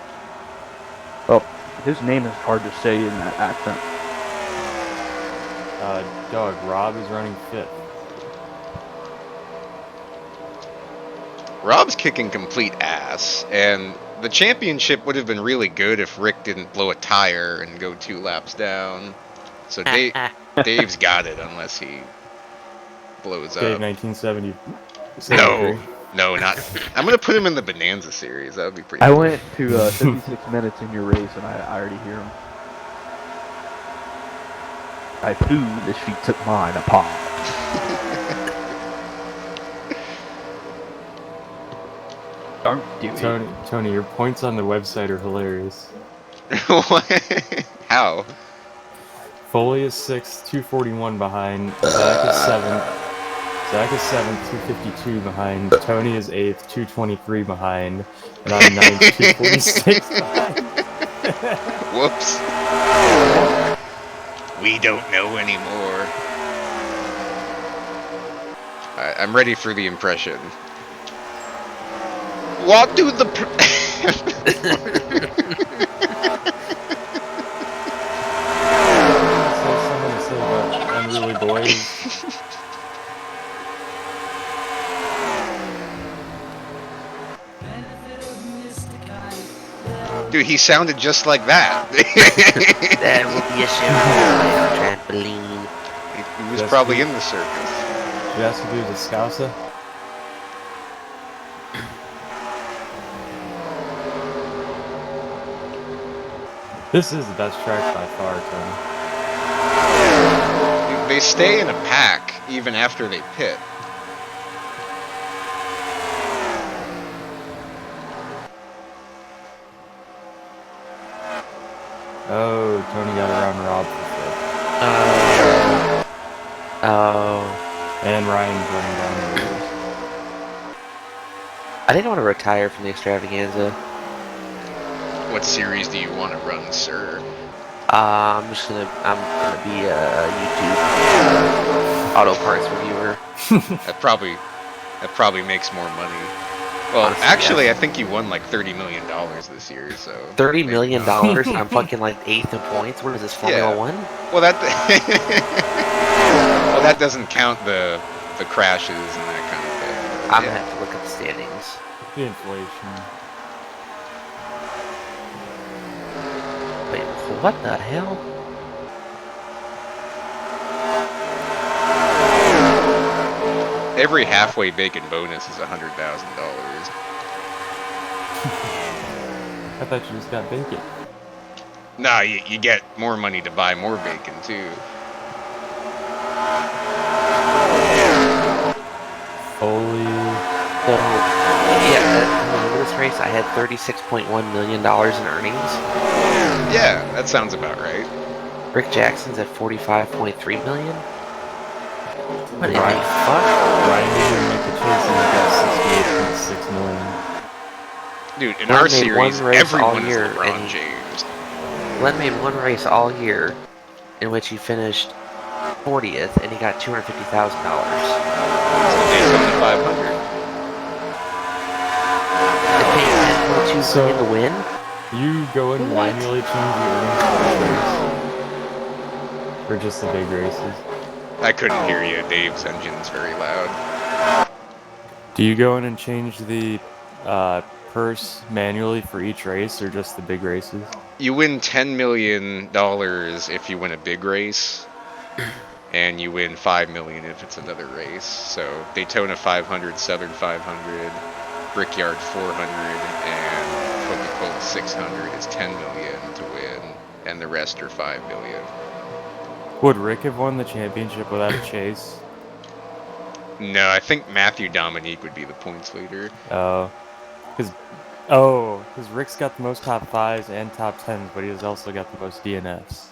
Oh, his name is hard to say in that accent. Doug, Rob is running 5th. Rob's kicking complete ass, and the championship would have been really good if Rick didn't blow a tire and go 2 laps down. So Dave's got it unless he blows Dave up. 1970. No. No, not. I'm gonna put him in the Bonanza series. That would be pretty. I cool. went to 56 minutes in your race, and I already hear him. I flew, this feet took mine apart. Don't do it. Tony, your points on the website are hilarious. What? How? Foley is 6th, 241 behind. Zach is 7th. Zach is 7th, 252 behind. Tony is 8th, 223 behind. And I'm 9th, 246 behind. Whoops. We don't know anymore. Alright, I'm ready for the impression. What do the... Something to say about unruly boys. Dude, he sounded just like that. That will be a show on trampoline. He was probably in the circus. She has to do the Scouser. This is the best track by far, Tony. They stay in a pack even after they pit. Oh, Tony got around Rob for fifth. Oh. And Ryan's running down the road. I didn't want to retire from the Extravaganza. What series do you want to run, sir? I'm gonna be a YouTube auto parts reviewer. That probably makes more money. Well, Honestly, actually, yeah. I think you won like $30 million this year, so... $30 million? I'm fucking like 8th in points? What is this, Formula Yeah. 1? Well, well, that doesn't count the crashes and that kind of thing. I'm gonna have to look up the standings. The inflation. Wait, what the hell? Every halfway bacon bonus is $100,000. I thought you just got bacon. Nah, you get more money to buy more bacon, too. Holy. So, yeah, in this race I had $36.1 million in earnings. Yeah, that sounds about right. Rick Jackson's at $45.3 million. What in the Right. fuck? Ryan didn't make the chase and he got 68.6 million. Dude, in Glenn our made series, one race everyone all is year, LeBron and James. Glenn made one race all year in which he finished 40th and he got $250,000. Daytona 500. They paid $10.2 So- million to win? You go and manually change the earnings for just the big races. I couldn't hear you. Dave's engine's very loud. Do you go in and change the purse manually for each race or just the big races? You win $10 million if you win a big race, and you win $5 million if it's another race. So Daytona 500, Southern 500, Brickyard 400, and Coca-Cola 600 is $10 million to win, and the rest are $5 million. Would Rick have won the championship without a chase? No, I think Matthew Dominique would be the points leader. Because Rick's got the most top 5s and top 10s, but he's also got the most DNFs.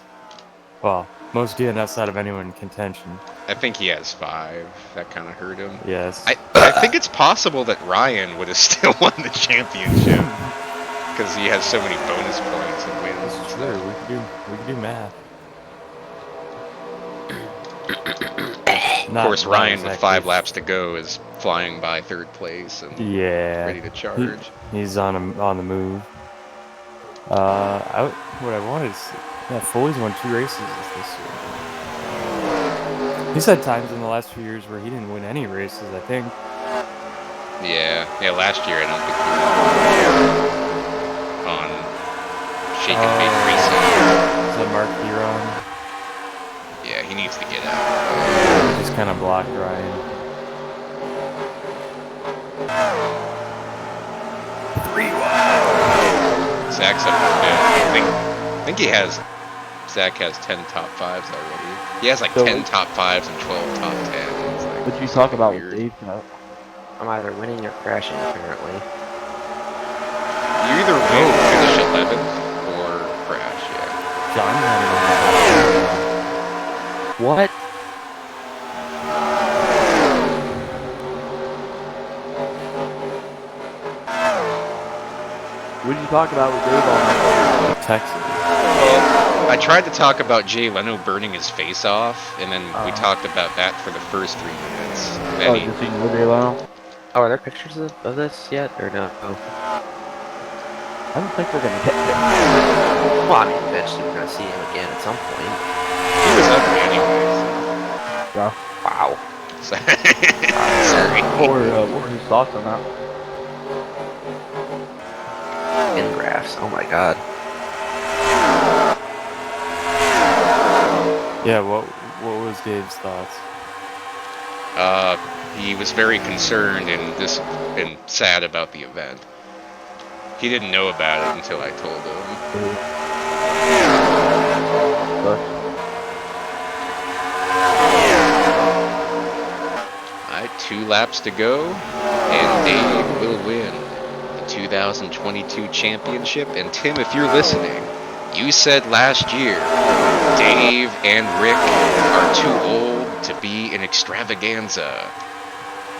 Well, most DNFs out of anyone in contention. I think he has 5. That kind of hurt him. Yes. I think it's possible that Ryan would have still won the championship because he has so many bonus points and wins. That's true. We could do math. Of course, Ryan with 5 laps to go is flying by 3rd place and ready to charge. He's on the move. What I wanted is, Foley's won 2 races this year. He's had times in the last few years where he didn't win any races, I think. Yeah, last year I don't think he on Shaken Bait Racing. Is that Mark Huron? Yeah, he needs to get out. Just kind of blocked Ryan. Zach's up to 5th. I think Zach has 10 top 5s already. He has like So- 10 top 5s and 12 top 10s. Like, What you it's talk fucking about weird. with Dave tonight? I'm either winning or crashing, apparently. You either win, finish 11th, or crash, yeah. John had What? What did you talk about with Dave all night? Texas. Well, I tried to talk about Jay Leno burning his face off, and then we talked about that for the first 3 minutes. And then Oh, he- just seeing Jay Leno? Oh, are there pictures of this yet, or no? Oh. I don't think we're gonna get there. Well, I mean, eventually we're gonna see him again at some point. he was ugly anyways. Yeah. Wow. Sorry. What were his thoughts on that? In graphs. Oh my god. Yeah, what was Dave's thoughts? He was very concerned and sad about the event. He didn't know about it until I told him. Alright, 2 laps to go, and Dave will win the 2022 championship. And Tim, if you're listening, you said last year Dave and Rick are too old to be in Extravaganza.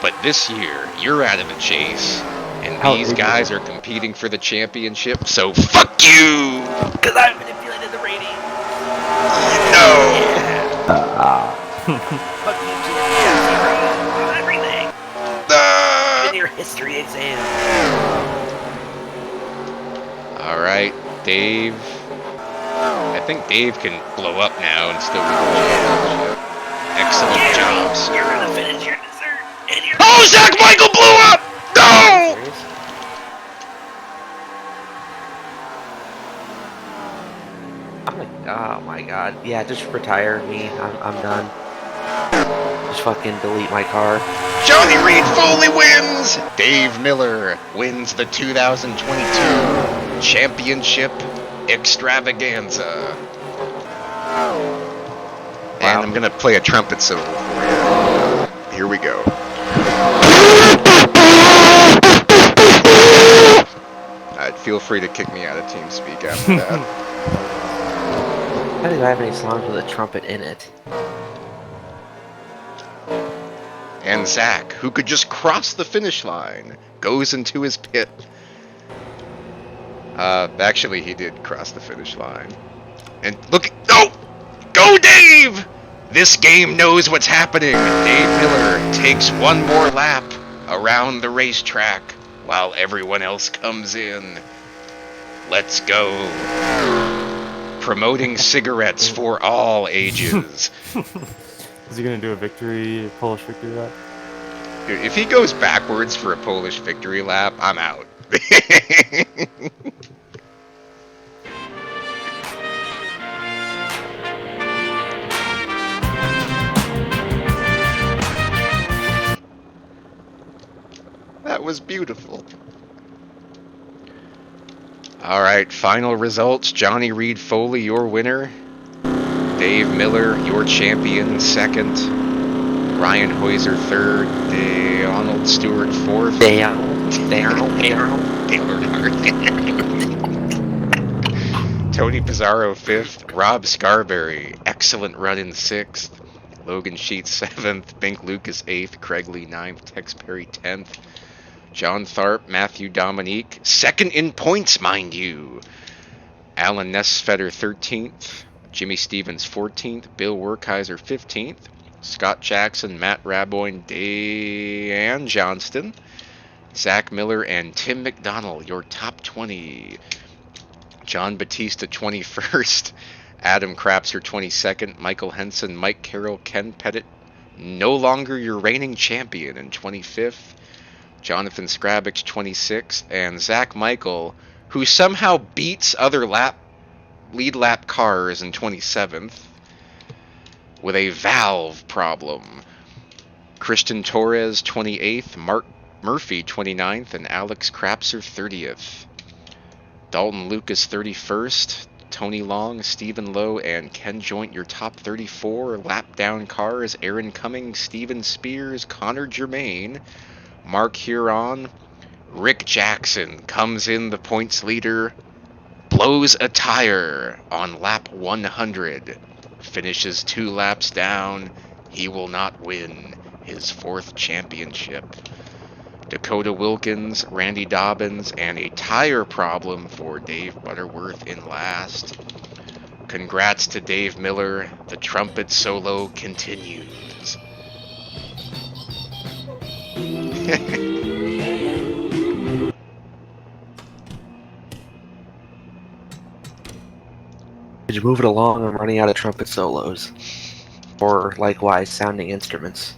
But this year, you're out of the chase, and How these ignorant. guys are competing for the championship, so fuck you! Because I manipulated the rating. No! Fuck you, Jim. On everything. Ah! In your history exam. Alright, Dave. I think Dave can blow up now and still win the championship. Excellent job, sir. You're gonna finish your dessert. And you're Oh, Zach Michael blew up! No! serious? Oh my god. Yeah, just retire me. I'm done. Just fucking delete my car. Johnny Reed Foley wins! Dave Miller wins the 2022 championship Extravaganza. And I'm gonna play a trumpet solo for you. Here we go. Feel free to kick me out of TeamSpeak after that. I don't think I have any songs with a trumpet in it. And Zach, who could just cross the finish line, goes into his pit. Actually, he did cross the finish line. And look, no! Go, Dave! This game knows what's happening. Dave Miller takes one more lap around the racetrack while everyone else comes in. Let's go. Promoting cigarettes for all ages. Is he gonna do a Polish victory lap? Dude, if he goes backwards for a Polish victory lap, I'm out. That was beautiful. Alright, final results. Johnny Reed Foley, your winner. Dave Miller, your champion, second. Ryan Hoyser, third. Donald Stewart, fourth. Dale. Tony Pizarro, fifth. Rob Scarberry, excellent run in sixth. Logan Sheets, seventh. Bink Lucas, eighth. Craig Lee, ninth. Tex Perry, 10th. John Tharp, Matthew Dominique, second in points, mind you. Alan Nessfeder, 13th. Jimmy Stevens, 14th. Bill Werkheiser, 15th. Scott Jackson, Matt Raboyne, Dan Johnston, Zach Miller, and Tim McDonald, your top 20. John Batista, 21st. Adam Crapser, 22nd. Michael Henson, Mike Carroll, Ken Pettit, no longer your reigning champion, in 25th. Jonathan Scrabich, 26th. And Zach Michael, who somehow beats other lead lap cars, in 27th. With a valve problem. Christian Torres, 28th. Mark Murphy, 29th. And Alex Crapser, 30th. Dalton Lucas 31st. Tony Long, Stephen Lowe, and Ken Joint your top 34. Lap down cars, Aaron Cummings, Steven Spears, Connor Germain, Mark Huron, Rick Jackson comes in the points leader, blows a tire on lap 100, finishes 2 laps down. He will not win his 4th championship. Dakota Wilkins, Randy Dobbins, and a tire problem for Dave Butterworth in last. Congrats to Dave Miller. The trumpet solo continues. Could you move it along? I'm running out of trumpet solos. Or likewise, sounding instruments.